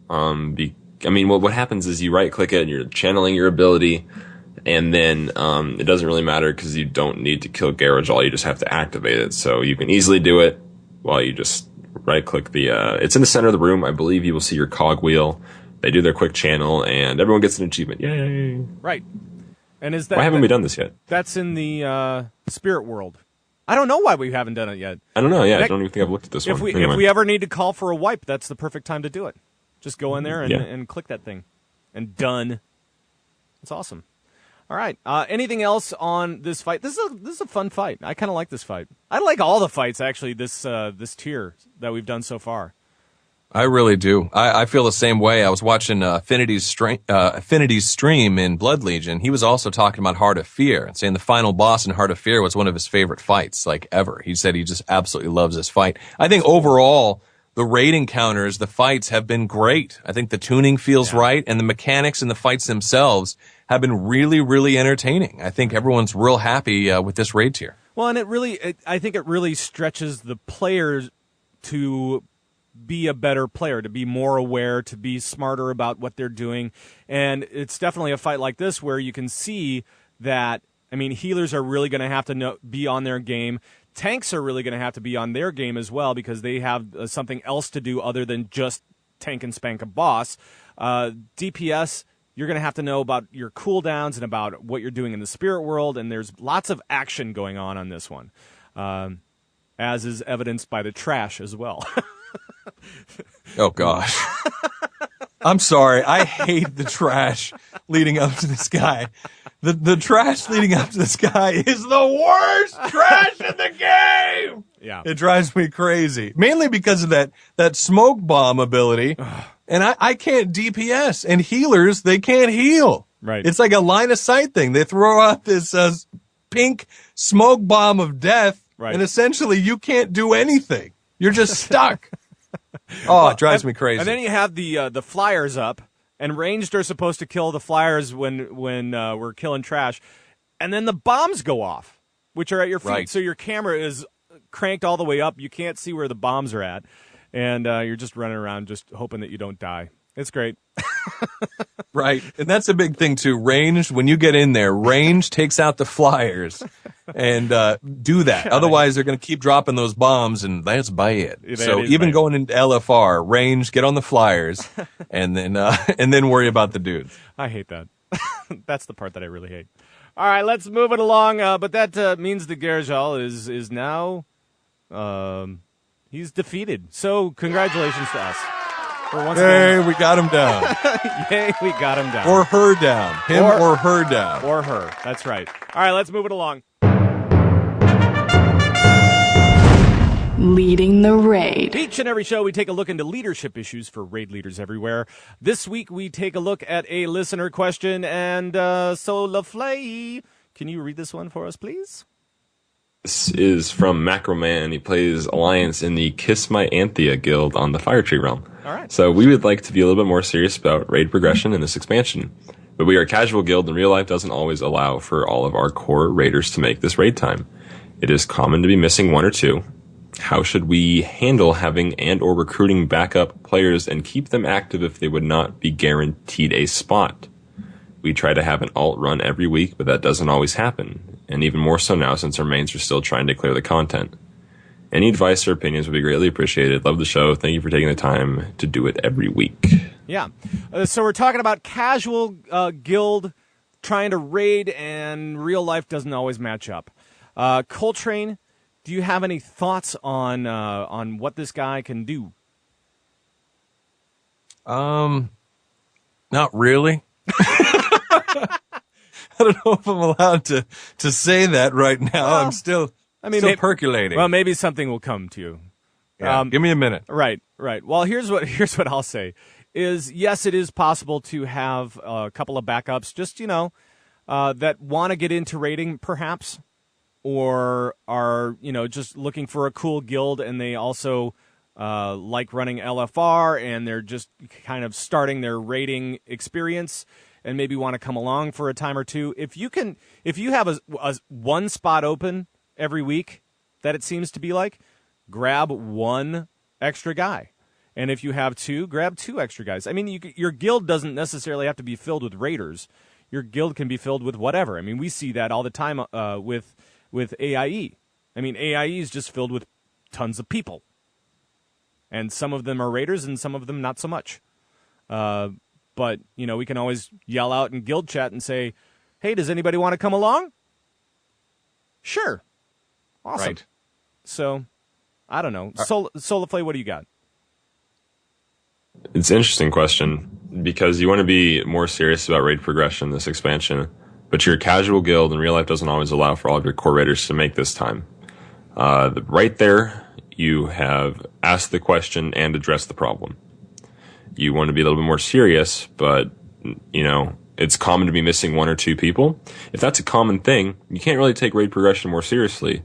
What happens is you right-click it and you're channeling your ability, and then it doesn't really matter because you don't need to kill Garage. You just have to activate it. So you can easily do it while you just right-click the. It's in the center of the room. I believe you will see your cogwheel. They do their quick channel, and everyone gets an achievement. Yay! Right. And is that? Why haven't we done this yet? That's in the spirit world. I don't know why we haven't done it yet. I don't know. Yeah, I don't even think I've looked at this one. If we ever need to call for a wipe, that's the perfect time to do it. Just go in there and click that thing, and done. It's awesome. All right. Anything else on this fight? This is a fun fight. I kind of like this fight. I like all the fights actually. This tier that we've done so far. I really do. I feel the same way. I was watching Affinity's stream in Blood Legion. He was also talking about Heart of Fear and saying the final boss in Heart of Fear was one of his favorite fights, like ever. He said he just absolutely loves this fight. I think overall, the raid encounters, the fights have been great. I think the tuning feels right, and the mechanics in the fights themselves have been really, really entertaining. I think everyone's real happy with this raid tier. Well, and I think it really stretches the players to be a better player, to be more aware, to be smarter about what they're doing. And it's definitely a fight like this where you can see that, I mean, healers are really going to have to be on their game. Tanks are really going to have to be on their game as well because they have something else to do other than just tank and spank a boss. DPS, you're going to have to know about your cooldowns and about what you're doing in the spirit world, and there's lots of action going on this one, as is evidenced by the trash as well. Oh, gosh. I'm sorry. I hate the trash leading up to this guy. The trash leading up to this guy is the worst trash in the game. Yeah. It drives me crazy. Mainly because of that smoke bomb ability. And I can't DPS. And healers, they can't heal. Right. It's like a line of sight thing. They throw out this pink smoke bomb of death. Right. And essentially you can't do anything. You're just stuck. Oh, it drives me crazy. And then you have the flyers up, and ranged are supposed to kill the flyers when we're killing trash, and then the bombs go off, which are at your feet. Right. So your camera is cranked all the way up. You can't see where the bombs are at, and you're just running around just hoping that you don't die. It's great. Right. And that's a big thing, too. Ranged, when you get in there, ranged takes out the flyers and do that. Otherwise, they're going to keep dropping those bombs, and that's bad. So even going into LFR, ranged, get on the flyers, and then worry about the dudes. I hate that. That's the part that I really hate. All right, let's move it along. But that means the Gerjal is now he's defeated. So congratulations to us. Yay, we got him down. Yay, we got him down. Or her down. Him or her down. Or her. That's right. All right, let's move it along. Leading the raid. Each and every show, we take a look into leadership issues for raid leaders everywhere. This week, we take a look at a listener question. And so, LaFlay, can you read this one for us, please? This is from Macroman. He plays Alliance in the Kiss My Anthea guild on the Fire Tree realm. All right. So we would like to be a little bit more serious about raid progression in this expansion. But we are a casual guild, and real life doesn't always allow for all of our core raiders to make this raid time. It is common to be missing one or two. How should we handle having and or recruiting backup players and keep them active if they would not be guaranteed a spot? We try to have an alt run every week, but that doesn't always happen. And even more so now since our mains are still trying to clear the content. Any advice or opinions would be greatly appreciated. Love the show. Thank you for taking the time to do it every week. Yeah. So we're talking about casual guild trying to raid, and real life doesn't always match up. Coltrane, do you have any thoughts on what this guy can do? Not really. I don't know if I'm allowed to say that right now. Well, I'm still percolating. Well, maybe something will come to you. Yeah, give me a minute. Right. Well, here's what I'll say is, yes, it is possible to have a couple of backups, just, that want to get into raiding perhaps, or are, just looking for a cool guild, and they also like running LFR, and they're just kind of starting their raiding experience and maybe want to come along for a time or two. If you have a one spot open every week, that it seems to be like, grab one extra guy. And if you have two, grab two extra guys. I mean, your guild doesn't necessarily have to be filled with raiders. Your guild can be filled with whatever. I mean, we see that all the time with AIE. I mean, AIE is just filled with tons of people. And some of them are raiders and some of them not so much. But, we can always yell out in guild chat and say, hey, does anybody want to come along? Sure. Awesome. Right. So, I don't know. Solaflay, what do you got? It's an interesting question because you want to be more serious about raid progression this expansion, but your casual guild in real life doesn't always allow for all of your core raiders to make this time. Right there, you have asked the question and addressed the problem. You want to be a little bit more serious, but, it's common to be missing one or two people. If that's a common thing, you can't really take raid progression more seriously.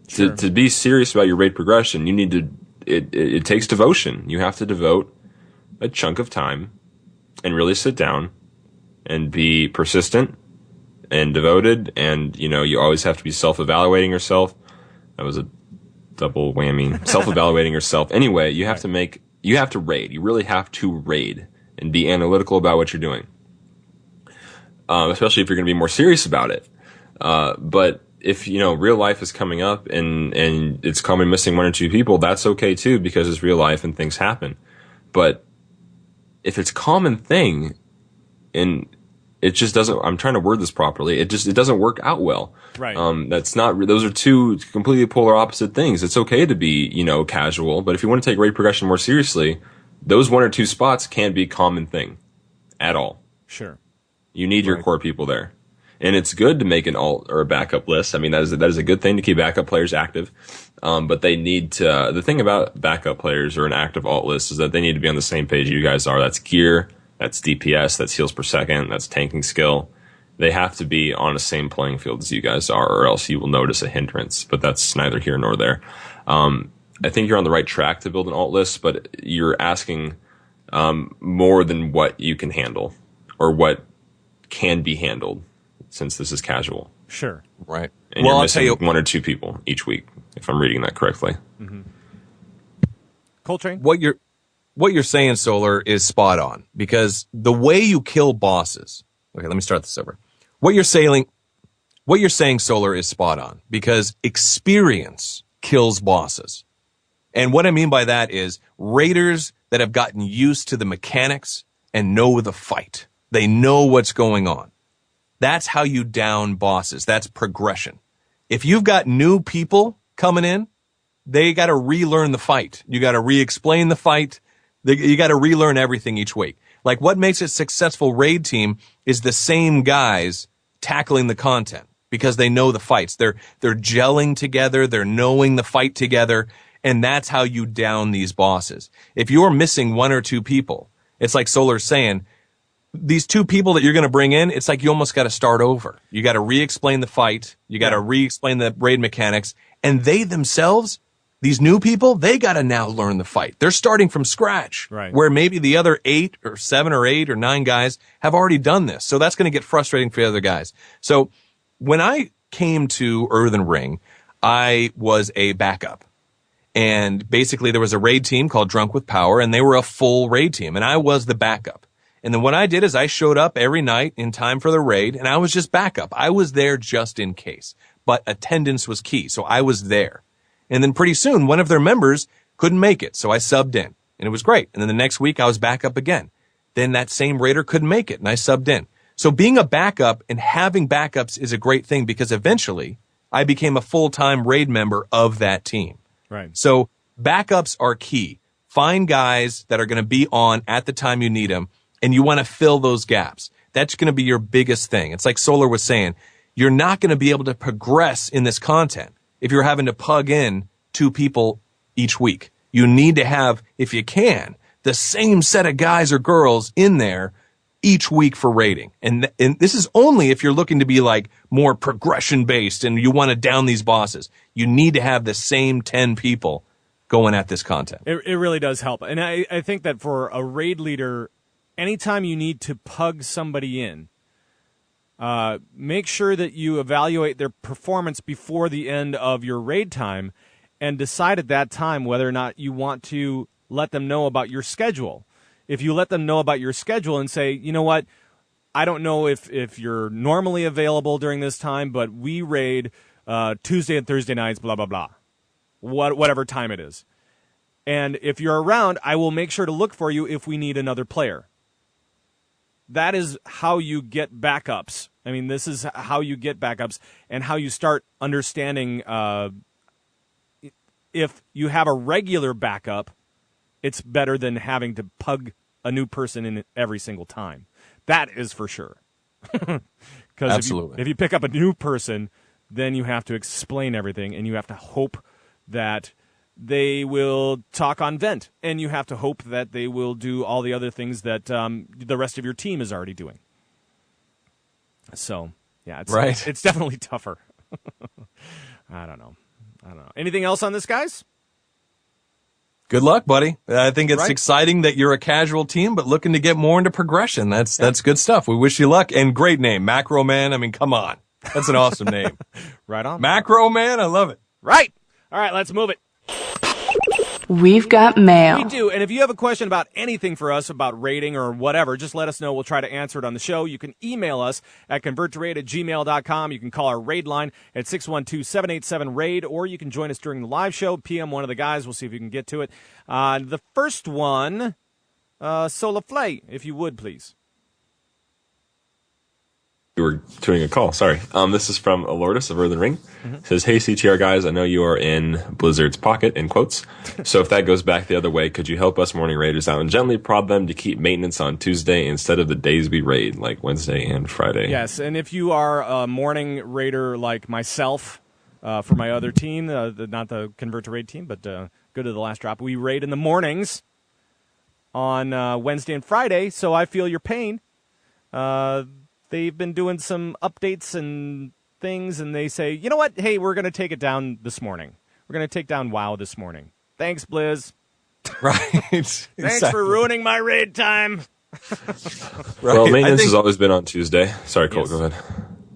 Sure. To be serious about your raid progression, you need to, it takes devotion. You have to devote a chunk of time and really sit down and be persistent and devoted. And, you always have to be self-evaluating yourself. That was a double whammy. Self-evaluating yourself. Anyway, you have to raid. You really have to raid and be analytical about what you're doing. Especially if you're going to be more serious about it. But if, real life is coming up and it's common missing one or two people, that's okay too, because it's real life and things happen. But if it's a common thing and it just doesn't, I'm trying to word this properly, it doesn't work out well. Right. Those are two completely polar opposite things. It's okay to be, casual, but if you want to take raid progression more seriously, those one or two spots can't be a common thing at all. Sure. You need your core people there. And it's good to make an alt or a backup list. I mean, that is a good thing to keep backup players active. But they need to, the thing about backup players or an active alt list is that they need to be on the same page you guys are. That's gear, that's DPS, that's heals per second, that's tanking skill. They have to be on the same playing field as you guys are, or else you will notice a hindrance. But that's neither here nor there. I think you're on the right track to build an alt list, but you're asking more than what you can handle or what can be handled, since this is casual. Sure. Right. And you're missing one or two people each week, if I'm reading that correctly. Mm-hmm. Coltrane? What you're saying, Solar, is spot on, because the way you kill bosses. Okay, let me start this over. What you're saying, Solar, is spot on, because experience kills bosses. And what I mean by that is raiders that have gotten used to the mechanics and know the fight. They know what's going on. That's how you down bosses. That's progression. If you've got new people coming in, they got to relearn the fight. You got to re-explain the fight. You got to relearn everything each week. Like, what makes a successful raid team is the same guys tackling the content because they know the fights. They're gelling together. They're knowing the fight together. And that's how you down these bosses. If you're missing one or two people, it's like Solar's saying, these two people that you're going to bring in, it's like you almost got to start over. You got to re-explain the fight. You got to re-explain the raid mechanics. And they themselves, these new people, they got to now learn the fight. They're starting from scratch. Right. Where maybe the other 8 or 7 or 8 or 9 guys have already done this. So that's going to get frustrating for the other guys. So when I came to Earthen Ring, I was a backup. And basically there was a raid team called Drunk with Power, and they were a full raid team. And I was the backup. And then what I did is I showed up every night in time for the raid, and I was just backup. I was there just in case. But attendance was key, so I was there. And then pretty soon, one of their members couldn't make it, so I subbed in. And it was great. And then the next week, I was back up again. Then that same raider couldn't make it, and I subbed in. So being a backup and having backups is a great thing, because eventually, I became a full-time raid member of that team. Right. So backups are key. Find guys that are going to be on at the time you need them, and you want to fill those gaps. That's going to be your biggest thing. It's like Solar was saying, you're not going to be able to progress in this content if you're having to plug in 2 people each week. You need to have, if you can, the same set of guys or girls in there each week for raiding. And this is only if you're looking to be like more progression based and you want to down these bosses. You need to have the same 10 people going at this content. It really does help. And I think that for a raid leader, anytime you need to pug somebody in, make sure that you evaluate their performance before the end of your raid time and decide at that time whether or not you want to let them know about your schedule. If you let them know about your schedule and say, you know what, I don't know if you're normally available during this time, but we raid Tuesday and Thursday nights, blah, blah, blah, whatever time it is. And if you're around, I will make sure to look for you if we need another player. That is how you get backups. I mean, this is how you get backups and how you start understanding if you have a regular backup, it's better than having to pug a new person in every single time. That is for sure. Because if you pick up a new person, then you have to explain everything, and you have to hope that they will talk on vent, and you have to hope that they will do all the other things that the rest of your team is already doing. So, yeah, it's definitely tougher. I don't know. Anything else on this, guys? Good luck, buddy. I think it's exciting that you're a casual team, but looking to get more into progression. That's good stuff. We wish you luck. And great name, Macro Man. I mean, come on. That's an awesome name. Right on. Macro Man, I love it. Right. All right, let's move it. We've got mail. We do, and if you have a question about anything for us, about rating or whatever, just let us know. We'll try to answer it on the show. You can email us at converttoraid@gmail.com. You can call our raid line at 612-787-RAID, or you can join us during the live show. PM one of the guys. We'll see if you can get to it. The first one, Solaflay, if you would, please. You were doing a call, sorry. This is from Alordis of Earthen Ring. It says, hey, CTR guys, I know you are in Blizzard's pocket, in quotes. So if that goes back the other way, could you help us morning raiders out and gently prod them to keep maintenance on Tuesday instead of the days we raid, like Wednesday and Friday? Yes, and if you are a morning raider like myself, for my other team, not the Convert to Raid team, but go to the last drop, we raid in the mornings on Wednesday and Friday, so I feel your pain. They've been doing some updates and things, and they say, you know what? Hey, we're going to take it down this morning. We're going to take down WoW this morning. Thanks, Blizz. Right. Thanks for ruining my raid time. Well, maintenance has always been on Tuesday. Sorry, Colt, go ahead.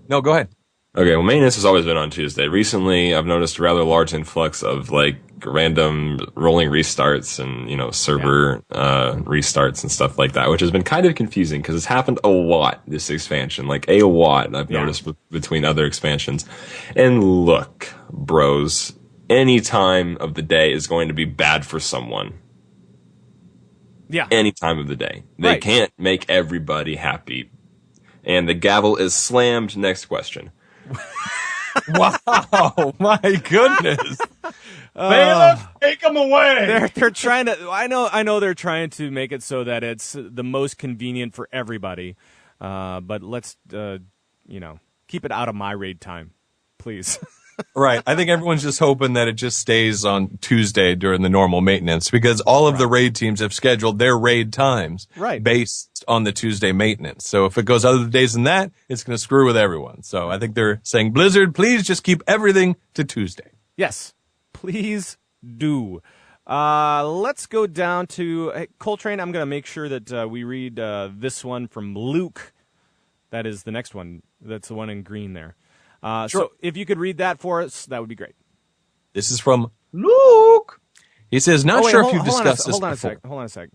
No, go ahead. Okay, well, maintenance has always been on Tuesday. Recently, I've noticed a rather large influx of, like, random rolling restarts and, server restarts and stuff like that, which has been kind of confusing because it's happened a lot this expansion, like a lot, I've noticed between other expansions. And look, bros, any time of the day is going to be bad for someone. Yeah. Any time of the day. They can't make everybody happy. And the gavel is slammed. Next question. Wow, my goodness. Bailiff, take them away. They're trying to, I know they're trying to make it so that it's the most convenient for everybody. But let's, keep it out of my raid time, please. Right. I think everyone's just hoping that it just stays on Tuesday during the normal maintenance because all of the raid teams have scheduled their raid times based on the Tuesday maintenance. So if it goes other days than that, it's going to screw with everyone. So I think they're saying, Blizzard, please just keep everything to Tuesday. Yes, please do. Let's go down to Coltrane. I'm going to make sure that we read this one from Luke. That is the next one. That's the one in green there. Sure. So if you could read that for us, that would be great. This is from Luke. He says, not sure if you've discussed this before. Hold on a sec.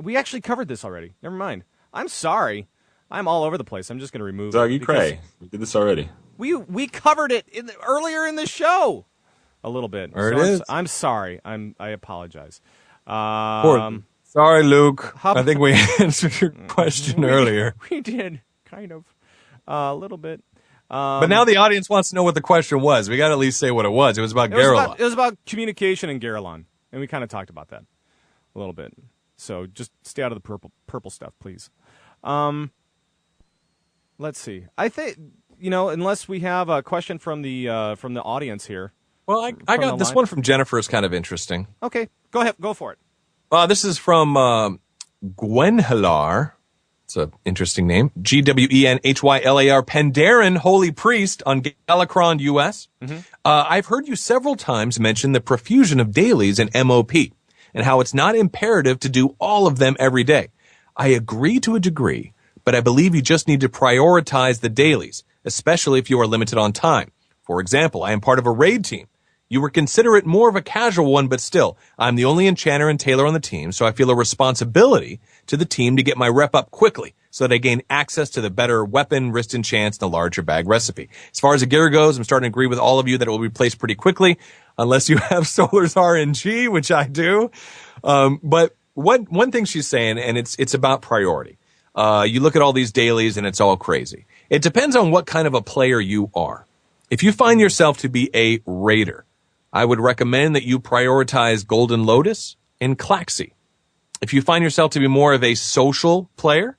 We actually covered this already. Never mind. I'm sorry. I'm all over the place. I'm just going to remove it. Doggy Cray. We did this already. We covered it earlier in the show. A little bit. There it is. I'm sorry. I apologize. Sorry, Luke. I think we answered your question earlier. We did, kind of. A little bit. But now the audience wants to know what the question was. We got to at least say what it was. It was about Garrelon. It was about communication and Garrelon, and we kind of talked about that a little bit. So just stay out of the purple stuff, please. Let's see. I think unless we have a question from the audience here. Well, I got this one from Jennifer is kind of interesting. Okay, go ahead, go for it. This is from Gwenhalar. It's an interesting name. Gwenhylar Pandaren, Holy Priest on Galakrond US. Mm-hmm. I've heard you several times mention the profusion of dailies in MOP and how it's not imperative to do all of them every day. I agree to a degree, but I believe you just need to prioritize the dailies, especially if you are limited on time. For example, I am part of a raid team. You would consider it more of a casual one, but still, I'm the only enchanter and tailor on the team, so I feel a responsibility to the team to get my rep up quickly. so they gain access to the better weapon, wrist enchants, and the larger bag recipe. As far as the gear goes, I'm starting to agree with all of you that it will be placed pretty quickly, unless you have Solar's RNG, which I do. But one thing she's saying, and it's about priority. You look at all these dailies and it's all crazy. It depends on what kind of a player you are. If you find yourself to be a raider, I would recommend that you prioritize Golden Lotus and Klaxi. If you find yourself to be more of a social player,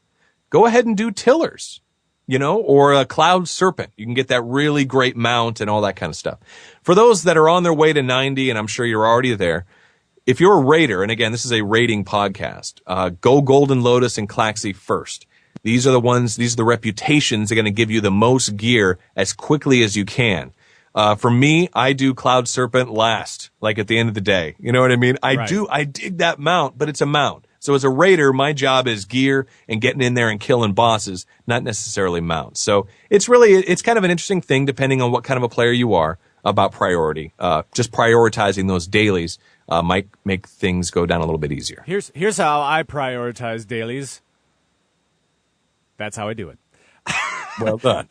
go ahead and do Tillers, or a Cloud Serpent. You can get that really great mount and all that kind of stuff. For those that are on their way to 90, and I'm sure you're already there, if you're a raider, and again, this is a rating podcast, go Golden Lotus and Klaxi first. These are the reputations that are going to give you the most gear as quickly as you can. For me, I do Cloud Serpent last, like at the end of the day. You know what I mean? I dig that mount, but it's a mount. So as a raider, my job is gear and getting in there and killing bosses, not necessarily mounts. So it's kind of an interesting thing depending on what kind of a player you are about priority. Just prioritizing those dailies might make things go down a little bit easier. Here's how I prioritize dailies. That's how I do it. Well done.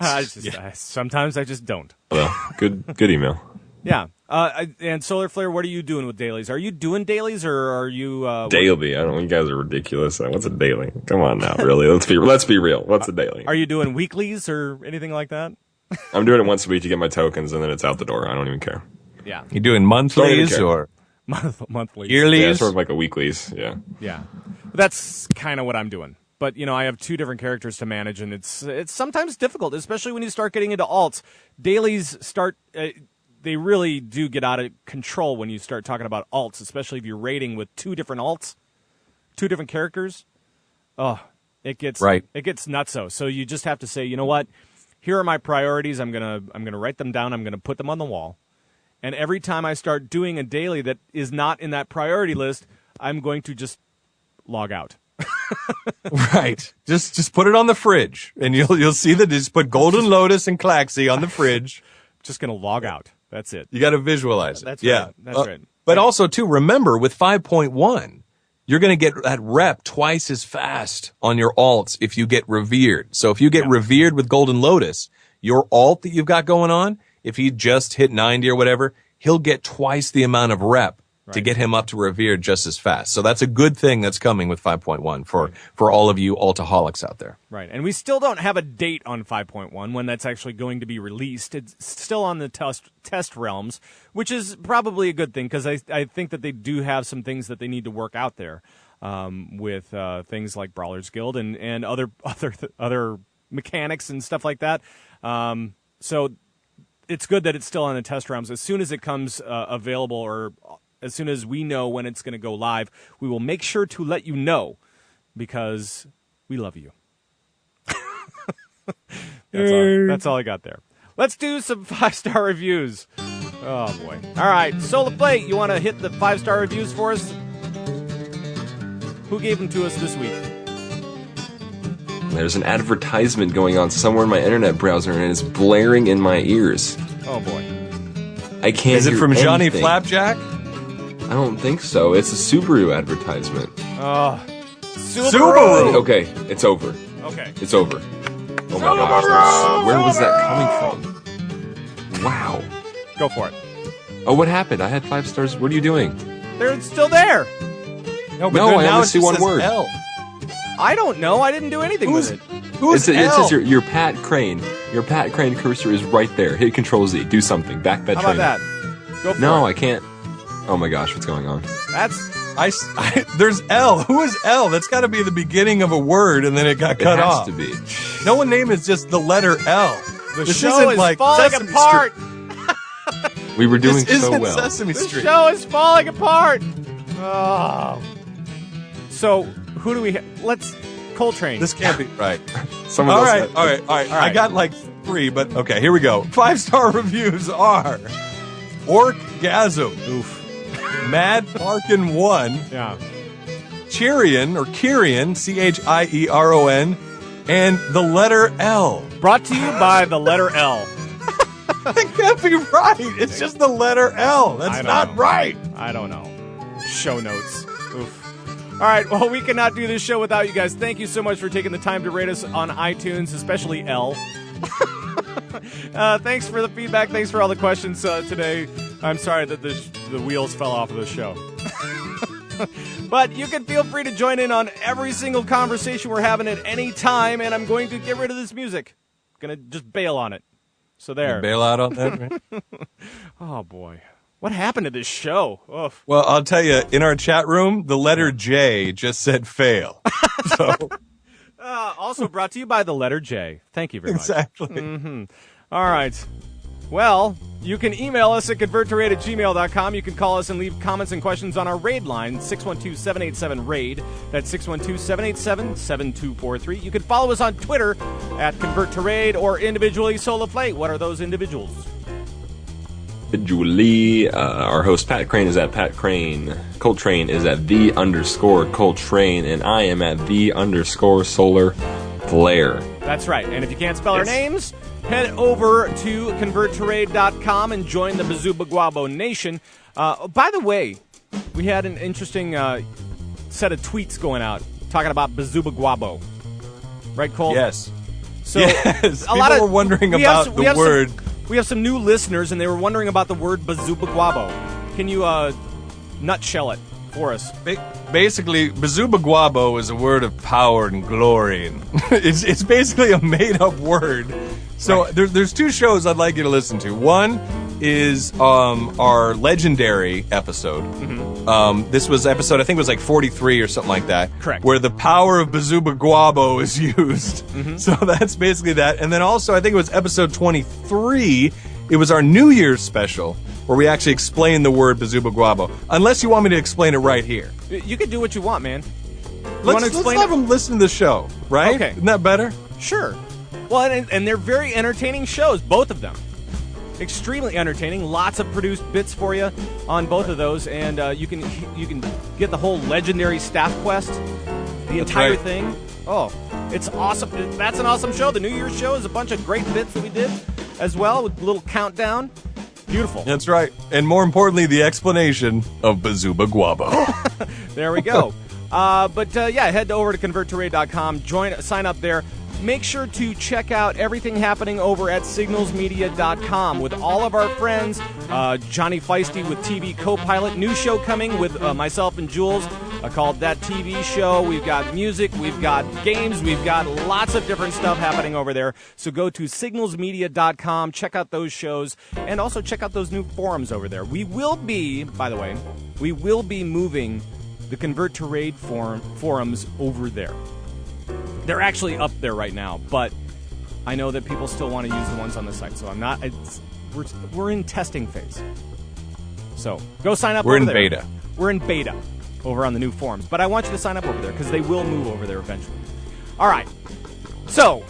Sometimes I just don't. Well, good email. Yeah. And Solar Flare, what are you doing with dailies? Are you doing dailies or are you daily? I don't know. You guys are ridiculous. What's a daily? Come on now, really. Let's be real. What's a daily? Are you doing weeklies or anything like that? I'm doing it once a week to get my tokens, and then it's out the door. I don't even care. Yeah. You doing monthlies or monthlies? Yearlies? Yeah, sort of like a weeklies. Yeah. Yeah. That's kind of what I'm doing. But, I have two different characters to manage, and it's sometimes difficult, especially when you start getting into alts. Dailies they really do get out of control when you start talking about alts, especially if you're raiding with two different alts, two different characters. Oh, it gets nutso. So you just have to say, you know what? Here are my priorities. I'm gonna write them down. I'm gonna put them on the wall. And every time I start doing a daily that is not in that priority list, I'm going to just log out. Right. Just put it on the fridge, and you'll see that. Just put Golden Lotus and Klaxi on the fridge. Just gonna log out. That's it. You got to visualize it. That's right. That's right. But also, too, remember with 5.1, you're going to get that rep twice as fast on your alts if you get revered. So if you get revered with Golden Lotus, your alt that you've got going on, if he just hit 90 or whatever, he'll get twice the amount of rep to get him up to revered just as fast. So that's a good thing that's coming with 5.1 for all of you altaholics out there. Right. And we still don't have a date on 5.1 when that's actually going to be released. It's still on the test realms, which is probably a good thing because I think that they do have some things that they need to work out there with things like Brawler's Guild and other mechanics and stuff like that. So it's good that it's still on the test realms. As soon as it comes available or as soon as we know when it's going to go live, we will make sure to let you know because we love you. That's all I got there. Let's do some 5-star reviews. Oh, boy. All right. Solar Plate, you want to hit the 5-star reviews for us? Who gave them to us this week? There's an advertisement going on somewhere in my internet browser, and it's blaring in my ears. Oh, boy. I can't Is it hear from anything. Johnny Flapjack? I don't think so. It's a Subaru advertisement. Oh, Subaru! Okay, it's over. Okay. It's over. Oh my gosh. Where was that coming from? Wow. Go for it. Oh, what happened? I had 5 stars. What are you doing? They're still there. No, I only see one word. L. I don't know. I didn't do anything with it. Who's It L? says your Pat Crane. Your Pat Crane cursor is right there. Hit Control Z. Do something. Back that How train. about that? Go for No, it. I can't. Oh my gosh, what's going on? There's L. Who is L? That's got to be the beginning of a word, and then it got cut off. It has to be. No one name is just the letter L. The show is falling apart. We were doing this so isn't well. Sesame The Street. show is falling apart. Oh. So who do we? Let's Coltrane. This can't be right. Someone All else right, had- all right. I got like 3, but okay, here we go. 5-star reviews are Orkgasm. Oof. Mad Larkin 1. Yeah. Chirion, or Kyrian, Chieron, and the letter L. Brought to you by the letter L. That can't be right. It's just the letter L. That's not right. I don't know. Show notes. Oof. All right, well, we cannot do this show without you guys. Thank you so much for taking the time to rate us on iTunes, especially L. Thanks for the feedback. Thanks for all the questions today. I'm sorry that the wheels fell off of the show. But you can feel free to join in on every single conversation we're having at any time, and I'm going to get rid of this music. Going to just bail on it. So there. You bail out on that, right? Oh, boy. What happened to this show? Oof. Well, I'll tell you, in our chat room, the letter J just said fail. So also brought to you by the letter J. Thank you very much. Exactly. Mm-hmm. All right. Well, you can email us at converttoraid@gmail.com. You can call us and leave comments and questions on our raid line, 612-787-RAID. That's 612-787-7243. You can follow us on Twitter at converttoraid or individually solaflate. What are those individuals? Individually, our host Pat Crane is at Pat Crane. Coltrane is at _Coltrane, and I am at _Solar Flare. That's right. And if you can't spell our names, head over to converttoraid.com and join the Bazubagwabo Nation. By the way, we had an interesting set of tweets going out talking about Bazubagwabo. Right, Cole? Yes. So yes. People were wondering about the word. We have some new listeners, and they were wondering about the word Bazubagwabo. Can you nutshell it for us? Basically, Bazubagwabo is a word of power and glory. It's basically a made-up word. So right. there's two shows I'd like you to listen to. One is our legendary episode. Mm-hmm. This was episode, I think it was like 43 or something like that. Correct. Where the power of Bazubagwabo is used. Mm-hmm. So that's basically that. And then also, I think it was episode 23. It was our New Year's special, where we actually explain the word Bazubagwabo. Unless you want me to explain it right here. You can do what you want, man. Let's have them listen to the show, right? Okay. Isn't that better? Sure. Well, and they're very entertaining shows, both of them. Extremely entertaining. Lots of produced bits for you on both of those, and you can get the whole legendary staff quest, the entire thing. Oh, it's awesome. That's an awesome show. The New Year's show is a bunch of great bits that we did as well, with a little countdown. Beautiful. That's right. And more importantly, the explanation of Bazubagwabo. There we go. Head over to converttoraid.com. Sign up there. Make sure to check out everything happening over at signalsmedia.com with all of our friends. Johnny Feisty with TV Co-Pilot. New show coming with myself and Jules called That TV Show. We've got music. We've got games. We've got lots of different stuff happening over there. So go to signalsmedia.com. Check out those shows. And also check out those new forums over there. We will be, by the way, moving the Convert to Raid forums over there. They're actually up there right now, but I know that people still want to use the ones on the site, so I'm not. We're in testing phase. So go sign up. We're over in there. beta. We're in beta over on the new forums, but I want you to sign up over there because they will move over there eventually. All right. So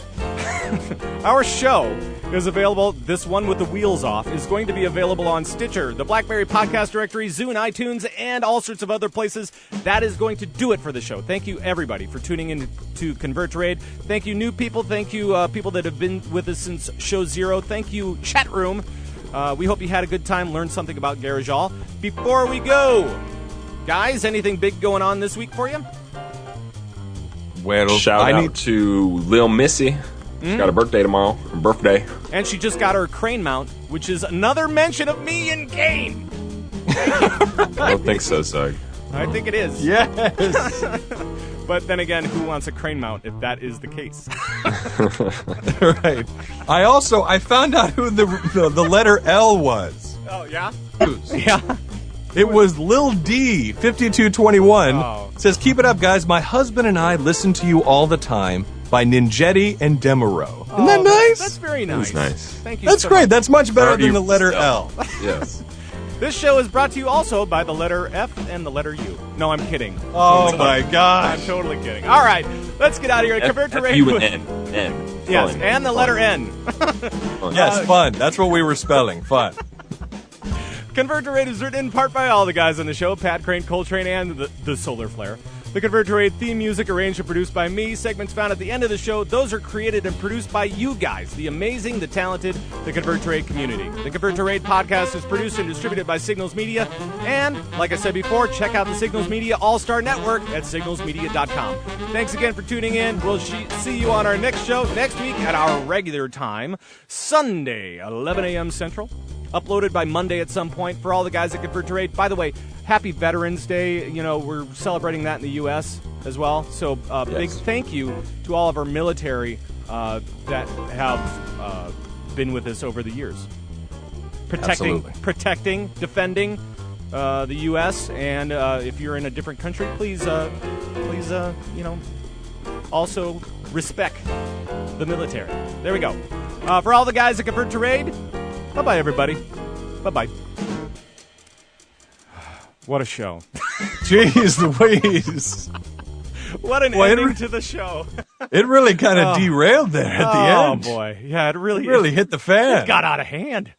our show is available. This one with the wheels off is going to be available on Stitcher, the BlackBerry Podcast Directory, Zune, iTunes, and all sorts of other places. That is going to do it for the show. Thank you, everybody, for tuning in to Convert to Raid. Thank you, new people. Thank you, people that have been with us since show 0. Thank you, chat room. We hope you had a good time, learned something about Garajal. Before we go, guys, anything big going on this week for you? Well, Shout out to Lil Missy. She's got a birthday tomorrow. Her birthday. And she just got her crane mount, which is another mention of me in game. I don't think so, Sug. I think it is. Yes. But then again, who wants a crane mount if that is the case? Right. I found out who the letter L was. Oh, yeah? Yeah. It was Lil D, 5221. Oh. Says, keep it up, guys. My husband and I listen to you all the time by Ninjetti and Demero. Isn't that nice? That's very nice. That's nice. Thank you That's so great. much. That's much better than the letter L. Yes. This show is brought to you also by the letter F and the letter U. No, I'm kidding. Oh, my gosh. I'm totally kidding. All right, let's get out of here. Convert to Raid. U and N. Yes, Fun. and the letter N. Yes, fun. That's what we were spelling. Fun. Convert to Raid is written in part by all the guys on the show, Pat Crane, Coltrane, and the Solar Flare. The Convert to Raid theme music arranged and produced by me. Segments found at the end of the show. Those are created and produced by you guys, the amazing, the talented, the Convert to Raid community. The Convert to Raid podcast is produced and distributed by Signals Media. And, like I said before, check out the Signals Media All-Star Network at signalsmedia.com. Thanks again for tuning in. We'll see you on our next show next week at our regular time, Sunday, 11 a.m. Central. Uploaded by Monday at some point for all the guys that Convert to Raid. By the way, happy Veterans Day. You know, we're celebrating that in the U.S. as well. So big thank you to all of our military that have been with us over the years. Protecting, defending the U.S. And if you're in a different country, please, also respect the military. There we go. For all the guys that Convert to Raid, bye-bye, everybody. Bye-bye. What a show. Jeez Louise. What an ending to the show. It really kind of derailed there at the end. Oh, boy. Yeah, it really hit the fan. It got out of hand.